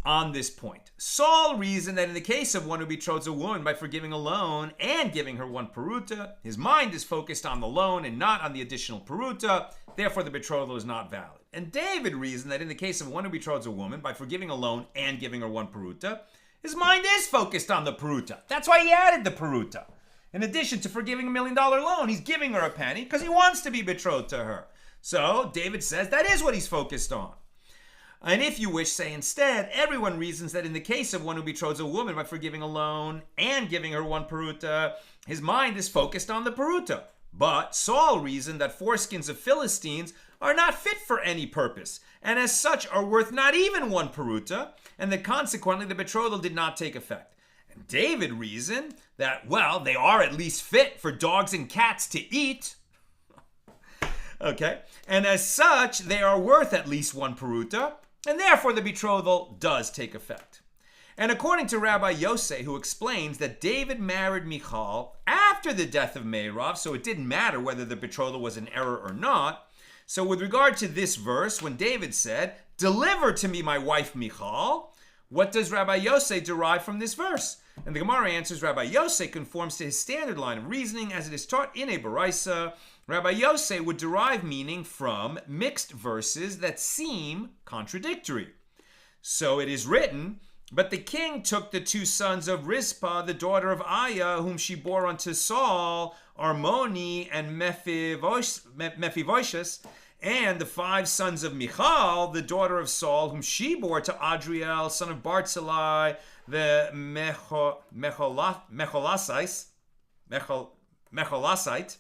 on this point. Saul reasoned that in the case of one who betroths a woman by forgiving a loan and giving her 1 peruta, his mind is focused on the loan and not on the additional peruta, therefore the betrothal is not valid. And David reasoned that in the case of one who betroths a woman by forgiving a loan and giving her 1 peruta, his mind is focused on the peruta. That's why he added the peruta. In addition to forgiving $1 million loan, he's giving her a penny because he wants to be betrothed to her. So David says that is what he's focused on. And if you wish, say instead, everyone reasons that in the case of one who betroths a woman by forgiving a loan and giving her 1 peruta, his mind is focused on the peruta. But Saul reasoned that foreskins of Philistines are not fit for any purpose, and as such are worth not even 1 peruta, and that consequently the betrothal did not take effect. And David reasoned that, well, they are at least fit for dogs and cats to eat. Okay, and as such, they are worth at least 1 peruta, and therefore the betrothal does take effect. And according to Rabbi Yosei, who explains that David married Michal after the death of Meirav, so it didn't matter whether the betrothal was an error or not. So with regard to this verse, when David said, "Deliver to me my wife Michal," what does Rabbi Yosei derive from this verse? And the Gemara answers, Rabbi Yosei conforms to his standard line of reasoning as it is taught in a Baraisa. Rabbi Yosei would derive meaning from mixed verses that seem contradictory. So it is written, "But the king took the 2 sons of Rizpah, the daughter of Aiah, whom she bore unto Saul, Armoni and Mephibosheth, and the 5 sons of Michal, the daughter of Saul, whom she bore to Adriel, son of Barzillai, the Mecholasite."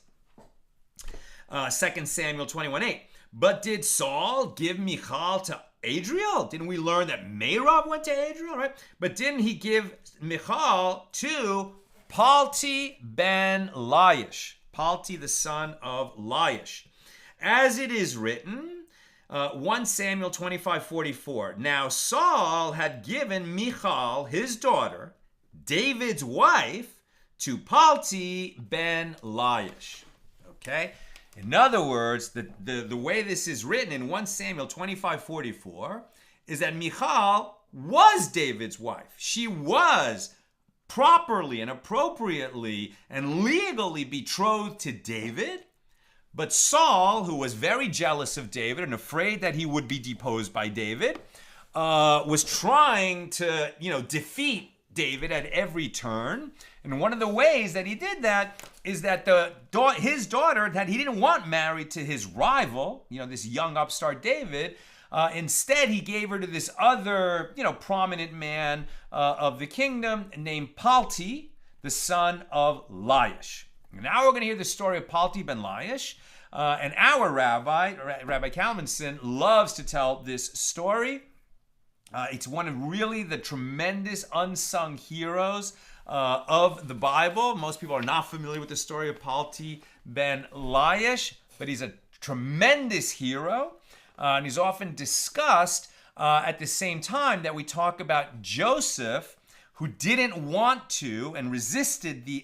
2 Samuel 21:8. But did Saul give Michal to Adriel? Didn't we learn that Meirav went to Adriel, right? But didn't he give Michal to Palti ben Layish? Palti, the son of Layish. As it is written, 1 Samuel 25:44. Now Saul had given Michal, his daughter, David's wife, to Palti ben Layish. Okay? In other words, the way this is written in 1 Samuel 25:44 is that Michal was David's wife. She was properly and appropriately and legally betrothed to David. But Saul, who was very jealous of David and afraid that he would be deposed by David, was trying to, defeat David at every turn. And one of the ways that he did that is that his daughter that he didn't want married to his rival, this young upstart David, instead he gave her to this other, prominent man of the kingdom named Palti, the son of Layish. Now we're going to hear the story of Palti ben Layish. And our Rabbi Kalmanson, loves to tell this story. It's one of really the tremendous unsung heroes of the Bible. Most people are not familiar with the story of Palti ben Layish, but he's a tremendous hero. And he's often discussed at the same time that we talk about Joseph, who didn't want to and resisted the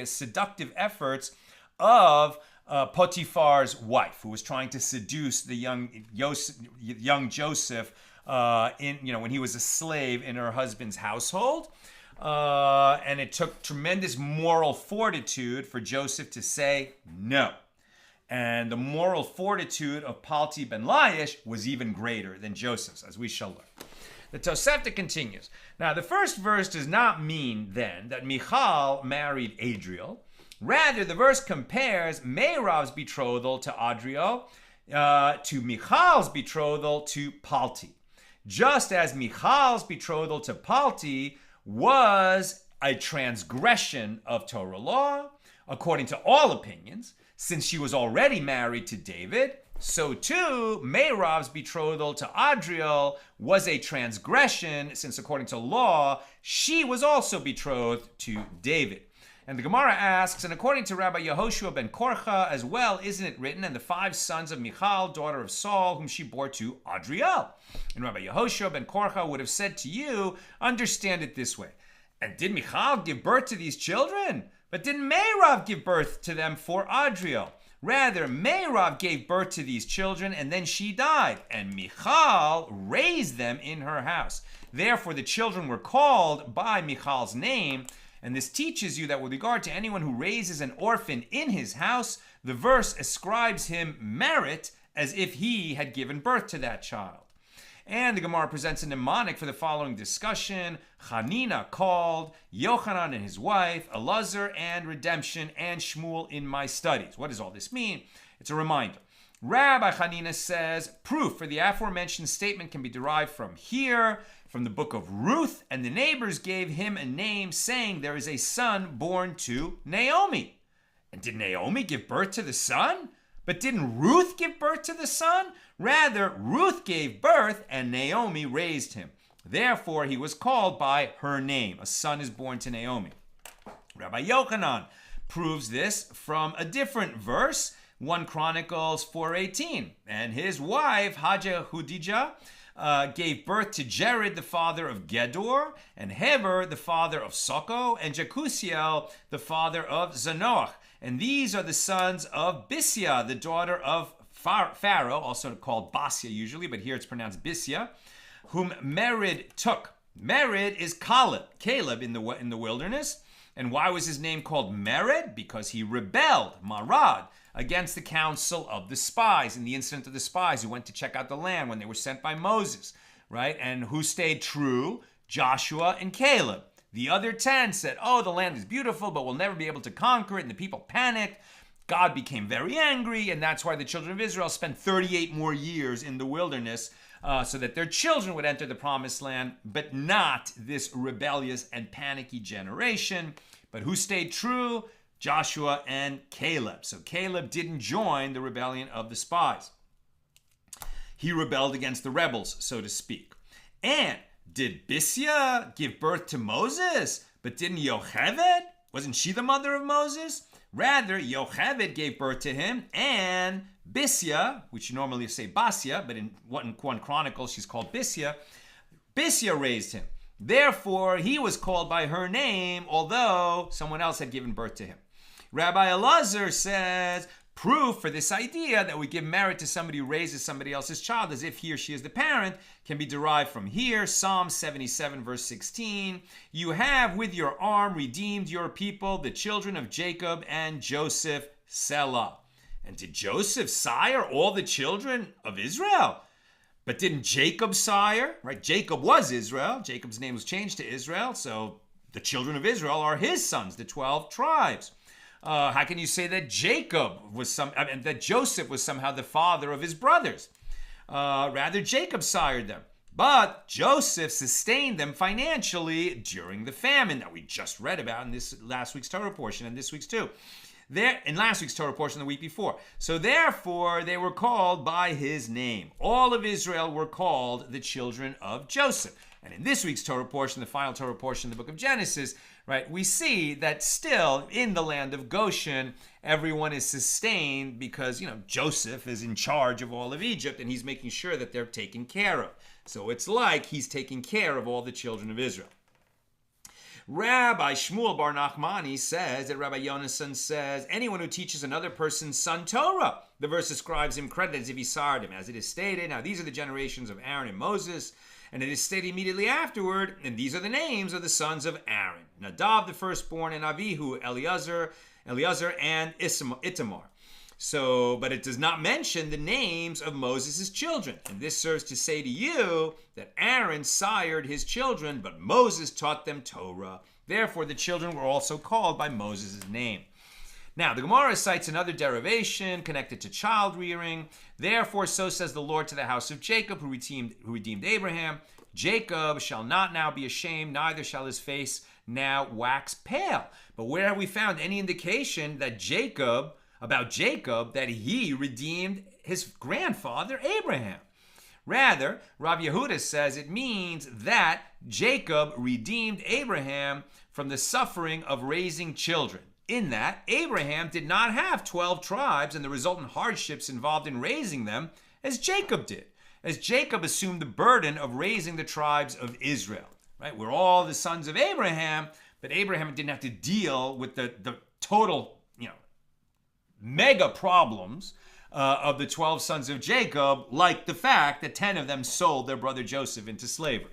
seductive efforts of Potiphar's wife, who was trying to seduce the young Joseph when he was a slave in her husband's household. And it took tremendous moral fortitude for Joseph to say no. And the moral fortitude of Palti ben Layish was even greater than Joseph's, as we shall learn. The Tosefta continues. Now, the first verse does not mean then that Michal married Adriel. Rather, the verse compares Meirav's betrothal to Adriel to Michal's betrothal to Palti. Just as Michal's betrothal to Palti was a transgression of Torah law, according to all opinions, since she was already married to David, so too Meirav's betrothal to Adriel was a transgression, since according to law, she was also betrothed to David. And the Gemara asks, and according to Rabbi Yehoshua ben Korcha as well, isn't it written, and the 5 sons of Michal, daughter of Saul, whom she bore to Adriel? And Rabbi Yehoshua ben Korcha would have said to you, understand it this way. And did Michal give birth to these children? But didn't Meirav give birth to them for Adriel? Rather, Meirav gave birth to these children, and then she died, and Michal raised them in her house. Therefore, the children were called by Michal's name, and this teaches you that with regard to anyone who raises an orphan in his house, the verse ascribes him merit as if he had given birth to that child. And the Gemara presents a mnemonic for the following discussion. Chanina called Yochanan and his wife, Elazar and redemption, and Shmuel in my studies. What does all this mean? It's a reminder. Rabbi Chanina says, proof for the aforementioned statement can be derived from here, from the book of Ruth, and the neighbors gave him a name, saying there is a son born to Naomi. And did Naomi give birth to the son? But didn't Ruth give birth to the son? Rather, Ruth gave birth, and Naomi raised him. Therefore, he was called by her name. A son is born to Naomi. Rabbi Yochanan proves this from a different verse, 1 Chronicles 4:18. And his wife, Hajah gave birth to Jared, the father of Gedor, and Heber, the father of Soko, and Jekusiel, the father of Zanoach. And these are the sons of Bisya, the daughter of Pharaoh, also called Basya usually, but here it's pronounced Bisya, whom Merid took. Merid is Caleb in the wilderness. And why was his name called Merid? Because he rebelled, Marad, against the council of the spies, in the incident of the spies who went to check out the land when they were sent by Moses, right? And who stayed true? Joshua and Caleb. The other 10 said, oh, the land is beautiful, but we'll never be able to conquer it. And the people panicked. God became very angry, and that's why the children of Israel spent 38 more years in the wilderness so that their children would enter the promised land, but not this rebellious and panicky generation. But who stayed true? Joshua and Caleb. So Caleb didn't join the rebellion of the spies. He rebelled against the rebels, so to speak. And did Bisya give birth to Moses? But didn't Yocheved? Wasn't she the mother of Moses? Rather, Yocheved gave birth to him, and Bisya, which you normally say Basya, but in 1 Chronicles she's called Bisya, Bisya raised him. Therefore, he was called by her name, although someone else had given birth to him. Rabbi Elazar says, proof for this idea that we give merit to somebody who raises somebody else's child as if he or she is the parent can be derived from here. Psalm 77 verse 16. You have with your arm redeemed your people, the children of Jacob and Joseph, Selah. And did Joseph sire all the children of Israel? But didn't Jacob sire? Right? Jacob was Israel. Jacob's name was changed to Israel. So the children of Israel are his sons, the 12 tribes. How can you say that that Joseph was somehow the father of his brothers? Rather, Jacob sired them. But Joseph sustained them financially during the famine that we just read about in this last week's Torah portion and this week's too. In last week's Torah portion the week before. So therefore, they were called by his name. All of Israel were called the children of Joseph. And in this week's Torah portion, the final Torah portion of the book of Genesis, right, we see that still in the land of Goshen, everyone is sustained because, Joseph is in charge of all of Egypt and he's making sure that they're taken care of. So it's like he's taking care of all the children of Israel. Rabbi Shmuel Bar Nachmani says that Rabbi Yonasan says, anyone who teaches another person's son Torah, the verse ascribes him credit as if he sired him, as it is stated. Now these are the generations of Aaron and Moses. And it is stated immediately afterward, and these are the names of the sons of Aaron. Nadav, the firstborn, and Avihu, Eleazar, and Itamar. But it does not mention the names of Moses' children. And this serves to say to you that Aaron sired his children, but Moses taught them Torah. Therefore, the children were also called by Moses' name. Now, the Gemara cites another derivation connected to child rearing. Therefore, so says the Lord to the house of Jacob, who redeemed Abraham. Jacob shall not now be ashamed, neither shall his face now wax pale. But where have we found any indication that Jacob, that he redeemed his grandfather Abraham? Rather, Rabbi Yehuda says it means that Jacob redeemed Abraham from the suffering of raising children. In that, Abraham did not have 12 tribes and the resultant hardships involved in raising them as Jacob did, as Jacob assumed the burden of raising the tribes of Israel. Right? We're all the sons of Abraham, but Abraham didn't have to deal with the total, mega problems of the 12 sons of Jacob, like the fact that 10 of them sold their brother Joseph into slavery.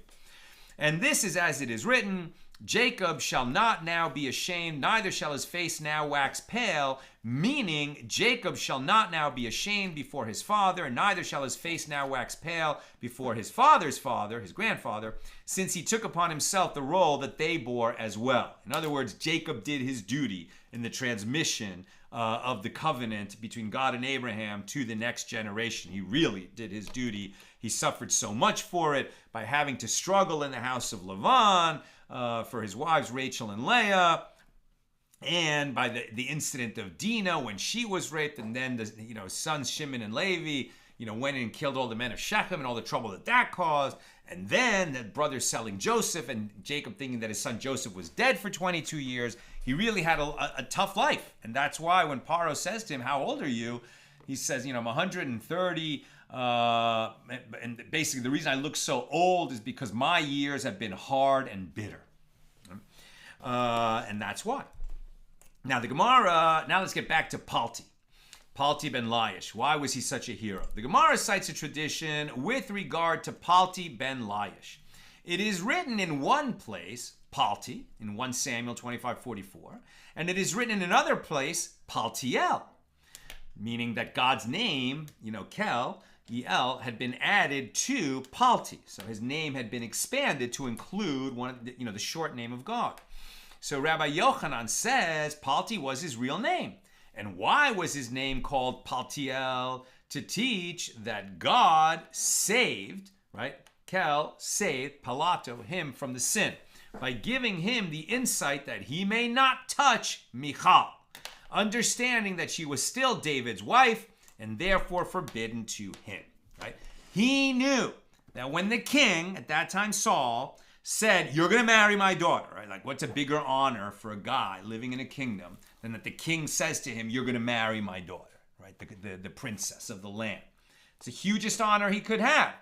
And this is as it is written, Jacob shall not now be ashamed, neither shall his face now wax pale, meaning Jacob shall not now be ashamed before his father, and neither shall his face now wax pale before his father's father, his grandfather, since he took upon himself the role that they bore as well. In other words, Jacob did his duty in the transmission of the covenant between God and Abraham to the next generation. He really did his duty. He suffered so much for it by having to struggle in the house of Lavan for his wives Rachel and Leah, and by the incident of Dinah when she was raped, and then the sons Shimon and Levi went in and killed all the men of Shechem and all the trouble that caused, and then the brothers selling Joseph and Jacob thinking that his son Joseph was dead for 22 years. He really had a tough life, and that's why when Paro says to him, "How old are you?" he says, "I'm 130, and basically the reason I look so old is because my years have been hard and bitter." And that's why. Now the Gemara, now let's get back to Palti ben Layish. Why was he such a hero? The Gemara cites a tradition with regard to Palti ben Layish. It is written in one place, Palti, in 1 Samuel 25:44, and it is written in another place, Paltiel, meaning that God's name, Kel, El, had been added to Palti. So his name had been expanded to include the short name of God. So Rabbi Yochanan says Palti was his real name. And why was his name called Paltiel? To teach that God saved, right? Kel saved Palato, him, from the sin, by giving him the insight that he may not touch Michal, understanding that she was still David's wife and therefore forbidden to him. Right? He knew that when the king, at that time Saul, said, "You're going to marry my daughter," right? Like, what's a bigger honor for a guy living in a kingdom than that the king says to him, "You're going to marry my daughter," right? The princess of the land. It's the hugest honor he could have.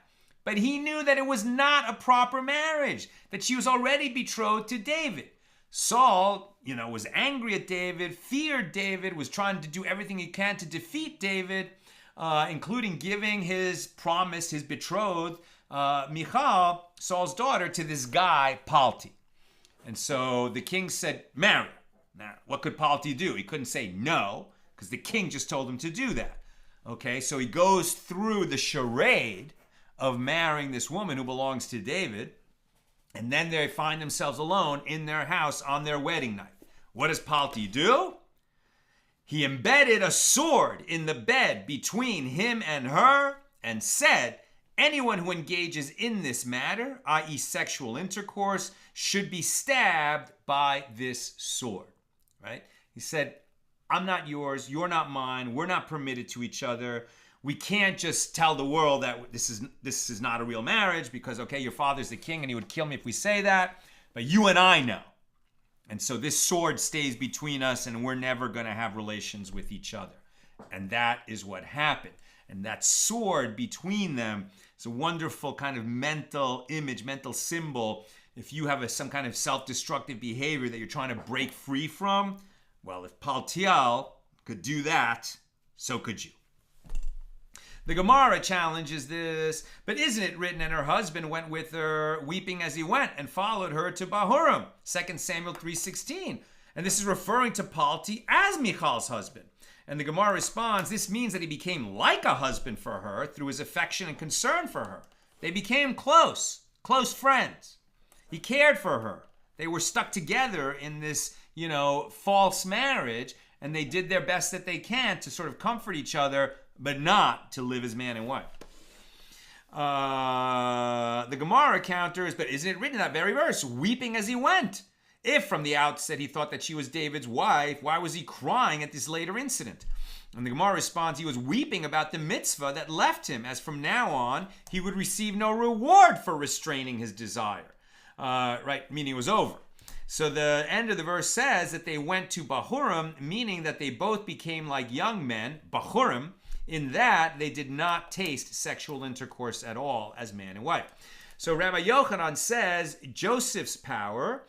But he knew that it was not a proper marriage, that she was already betrothed to David. Saul, was angry at David, feared David, was trying to do everything he can to defeat David, including giving his promise, his betrothed, Michal, Saul's daughter, to this guy, Palti. And so the king said, "Marry her." Now, what could Palti do? He couldn't say no, because the king just told him to do that. Okay, so he goes through the charade of marrying this woman who belongs to David, and then they find themselves alone in their house on their wedding night. What does Palti do? He embedded a sword in the bed between him and her and said, "Anyone who engages in this matter, i.e. sexual intercourse, should be stabbed by this sword." Right? He said, "I'm not yours, you're not mine, we're not permitted to each other. We can't just tell the world that this is not a real marriage because, okay, your father's the king and he would kill me if we say that, but you and I know. And so this sword stays between us and we're never going to have relations with each other." And that is what happened. And that sword between them is a wonderful kind of mental image, mental symbol. If you have some kind of self-destructive behavior that you're trying to break free from, well, if Paltiel could do that, so could you. The Gemara challenges this, "But isn't it written, and her husband went with her, weeping as he went, and followed her to Bahurim?" 2 Samuel 3:16. And this is referring to Palti as Michal's husband. And the Gemara responds, this means that he became like a husband for her through his affection and concern for her. They became close friends. He cared for her. They were stuck together in this, false marriage, and they did their best that they can to sort of comfort each other, but not to live as man and wife. The Gemara counters, but isn't it written in that very verse, weeping as he went? If from the outset he thought that she was David's wife, why was he crying at this later incident? And the Gemara responds, he was weeping about the mitzvah that left him, as from now on he would receive no reward for restraining his desire. Meaning it was over. So the end of the verse says that they went to Bahurim, meaning that they both became like young men, Bahurim, in that they did not taste sexual intercourse at all as man and wife. So Rabbi Yochanan says Joseph's power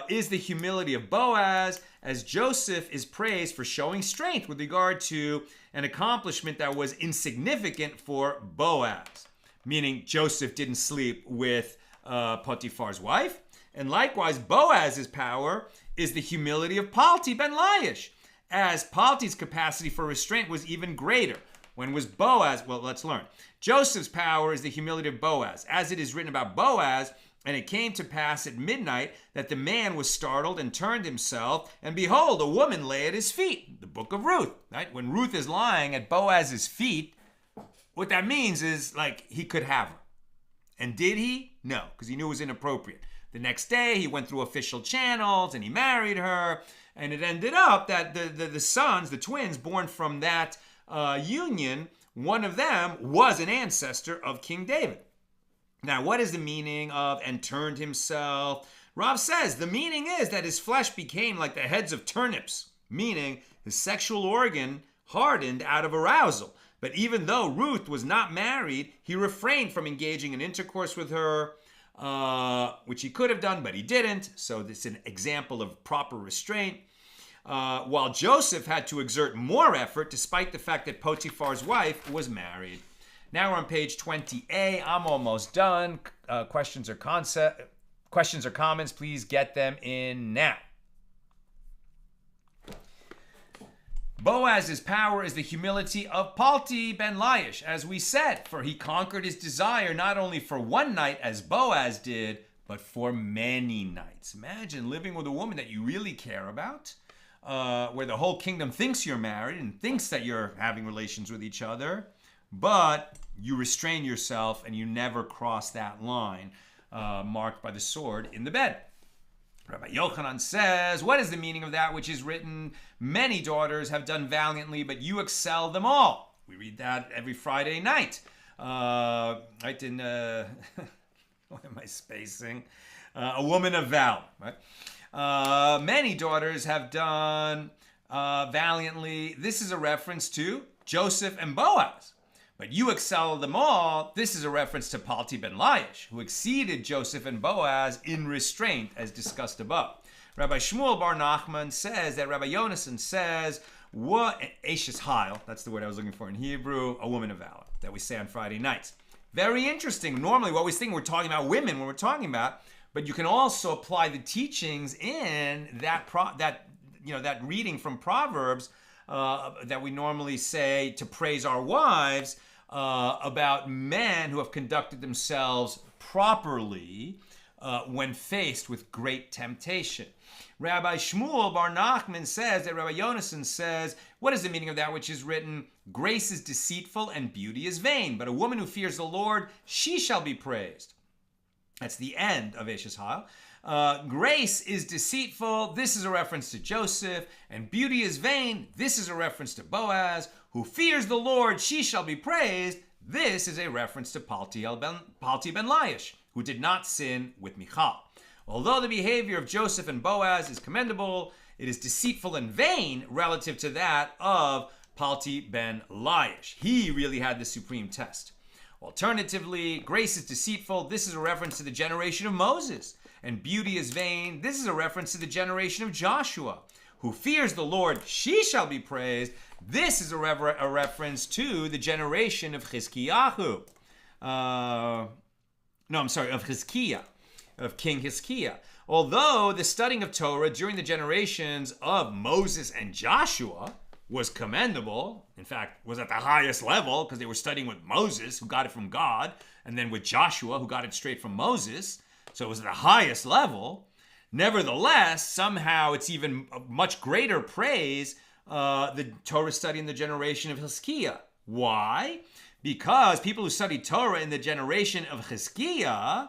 is the humility of Boaz, as Joseph is praised for showing strength with regard to an accomplishment that was insignificant for Boaz. Meaning Joseph didn't sleep with Potiphar's wife. And likewise, Boaz's power is the humility of Palti ben Layish, as Palti's capacity for restraint was even greater. When was Boaz? Well, let's learn. Joseph's power is the humility of Boaz, as it is written about Boaz, and it came to pass at midnight that the man was startled and turned himself, and behold, a woman lay at his feet. The book of Ruth, right? When Ruth is lying at Boaz's feet, what that means is like he could have her. And did he? No, because he knew it was inappropriate. The next day, he went through official channels and he married her. And it ended up that the sons, the twins born from that union, one of them was an ancestor of King David. Now, what is the meaning of and turned himself? Rav says the meaning is that his flesh became like the heads of turnips, meaning his sexual organ hardened out of arousal. But even though Ruth was not married, he refrained from engaging in intercourse with her, which he could have done, but he didn't. So this is an example of proper restraint. While Joseph had to exert more effort, despite the fact that Potiphar's wife was married. Now we're on page 20a. I'm almost done. Questions or comments, please get them in now. Boaz's power is the humility of Palti ben Layish, as we said, for he conquered his desire not only for one night as Boaz did, but for many nights. Imagine living with a woman that you really care about, where the whole kingdom thinks you're married and thinks that you're having relations with each other, but you restrain yourself and you never cross that line marked by the sword in the bed. Rabbi Yochanan says, what is the meaning of that which is written? Many daughters have done valiantly, but you excel them all. We read that every Friday night. Right in, what am I spacing? A woman of valor. Right? Many daughters have done valiantly. This is a reference to Joseph and Boaz. But you excel them all. This is a reference to Palti ben Layish, who exceeded Joseph and Boaz in restraint, as discussed above. Rabbi Shmuel bar Nachman says that Rabbi Yonasan says, what Ashes Heil, that's the word I was looking for in Hebrew, a woman of valor, that we say on Friday nights. Very interesting. Normally, what we think we're talking about women when we're talking about, but you can also apply the teachings in that reading from Proverbs that we normally say to praise our wives about men who have conducted themselves properly when faced with great temptation. Rabbi Shmuel bar Nachman says that Rabbi Yonasan says, what is the meaning of that which is written? Grace is deceitful and beauty is vain, but a woman who fears the Lord, she shall be praised. That's the end of Ashes Heil. Grace is deceitful. This is a reference to Joseph. And beauty is vain. This is a reference to Boaz. Who fears the Lord, she shall be praised. This is a reference to Palti ben Layish, who did not sin with Michal. Although the behavior of Joseph and Boaz is commendable, it is deceitful and vain relative to that of Palti ben Layish. He really had the supreme test. Alternatively, grace is deceitful. This is a reference to the generation of Moses. And beauty is vain. This is a reference to the generation of Joshua. Who fears the Lord, she shall be praised. This is a reference to the generation of Chizkiyahu. Of Hizkiah, of King Hizkiah. Although the studying of Torah during the generations of Moses and Joshua was commendable. In fact, was at the highest level because they were studying with Moses, who got it from God, and then with Joshua, who got it straight from Moses. So it was at the highest level. Nevertheless, somehow it's even much greater praise, the Torah study in the generation of Hezekiah. Why? Because people who studied Torah in the generation of Hezekiah,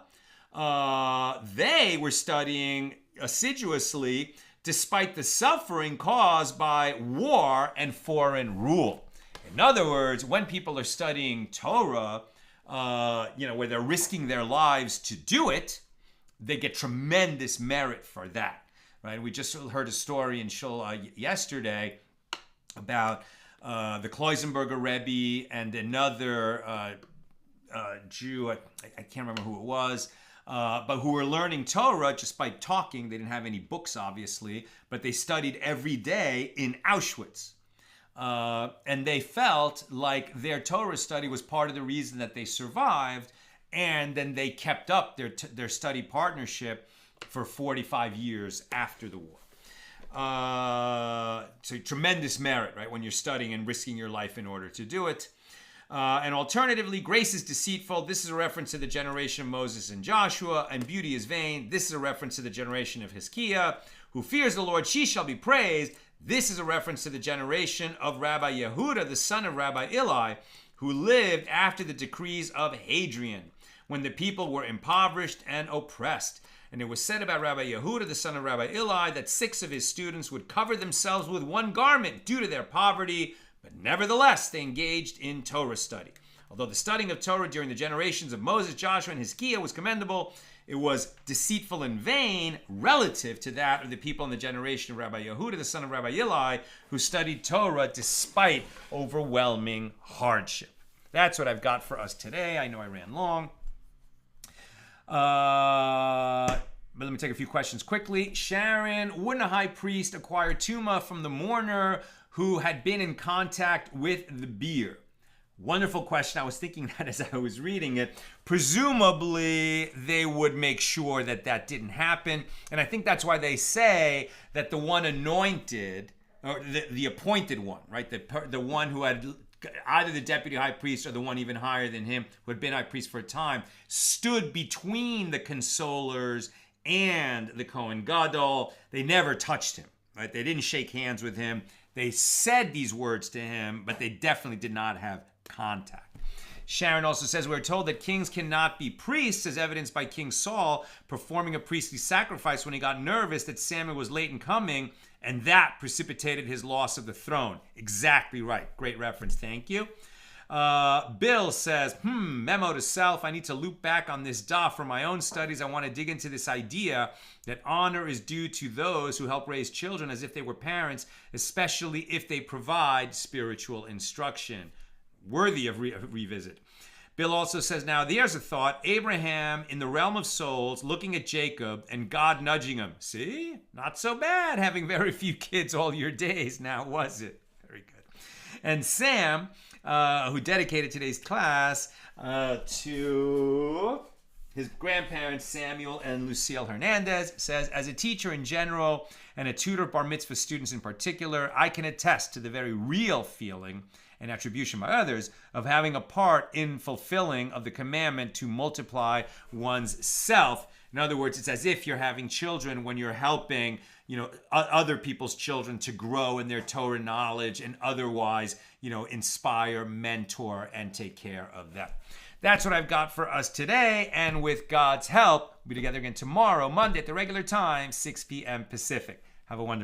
they were studying assiduously despite the suffering caused by war and foreign rule. In other words, when people are studying Torah, where they're risking their lives to do it, they get tremendous merit for that, right? We just heard a story in Shul yesterday about the Kloisenberger Rebbe and another Jew, I can't remember who it was, but who were learning Torah just by talking. They didn't have any books, obviously, but they studied every day in Auschwitz. And they felt like their Torah study was part of the reason that they survived, and then they kept up their study partnership for 45 years after the war. So tremendous merit, right, when you're studying and risking your life in order to do it. And alternatively, grace is deceitful. This is a reference to the generation of Moses and Joshua, and beauty is vain. This is a reference to the generation of Hezekiah. Who fears the Lord, she shall be praised. This is a reference to the generation of Rabbi Yehuda, the son of Rabbi Eli, who lived after the decrees of Hadrian, when the people were impoverished and oppressed. And it was said about Rabbi Yehuda, the son of Rabbi Eli, that 6 of his students would cover themselves with one garment due to their poverty, but nevertheless, they engaged in Torah study. Although the studying of Torah during the generations of Moses, Joshua, and Hezekiah was commendable, it was deceitful and vain relative to that of the people in the generation of Rabbi Yehuda, the son of Rabbi Eli, who studied Torah despite overwhelming hardship. That's what I've got for us today. I know I ran long. But let me take a few questions quickly. Sharon, wouldn't a high priest acquire tuma from the mourner who had been in contact with the beer? Wonderful question. I was thinking that as I was reading it. Presumably, they would make sure that that didn't happen. And I think that's why they say that the one anointed, or the appointed one, right? The one who had either the deputy high priest or the one even higher than him, who had been high priest for a time, stood between the consolers and the Kohen Gadol. They never touched him, right? They didn't shake hands with him. They said these words to him, but they definitely did not have contact. Sharon also says, we're told that kings cannot be priests, as evidenced by King Saul performing a priestly sacrifice when he got nervous that Samuel was late in coming, and that precipitated his loss of the throne. Exactly right. Great reference. Thank you. Bill says, memo to self. I need to loop back on this daf for my own studies. I want to dig into this idea that honor is due to those who help raise children as if they were parents, especially if they provide spiritual instruction. Worthy of revisit. Bill also says, now there's a thought. Abraham in the realm of souls looking at Jacob and God nudging him. See? Not so bad having very few kids all your days now, was it? Very good. And Sam, who dedicated today's class to his grandparents, Samuel and Lucille Hernandez, says, as a teacher in general and a tutor of bar mitzvah students in particular, I can attest to the very real feeling and attribution by others of having a part in fulfilling of the commandment to multiply one's self. In other words, it's as if you're having children when you're helping, other people's children to grow in their Torah knowledge and otherwise, inspire, mentor, and take care of them. That's what I've got for us today. And with God's help, we'll be together again tomorrow, Monday at the regular time, 6 p.m. Pacific. Have a wonderful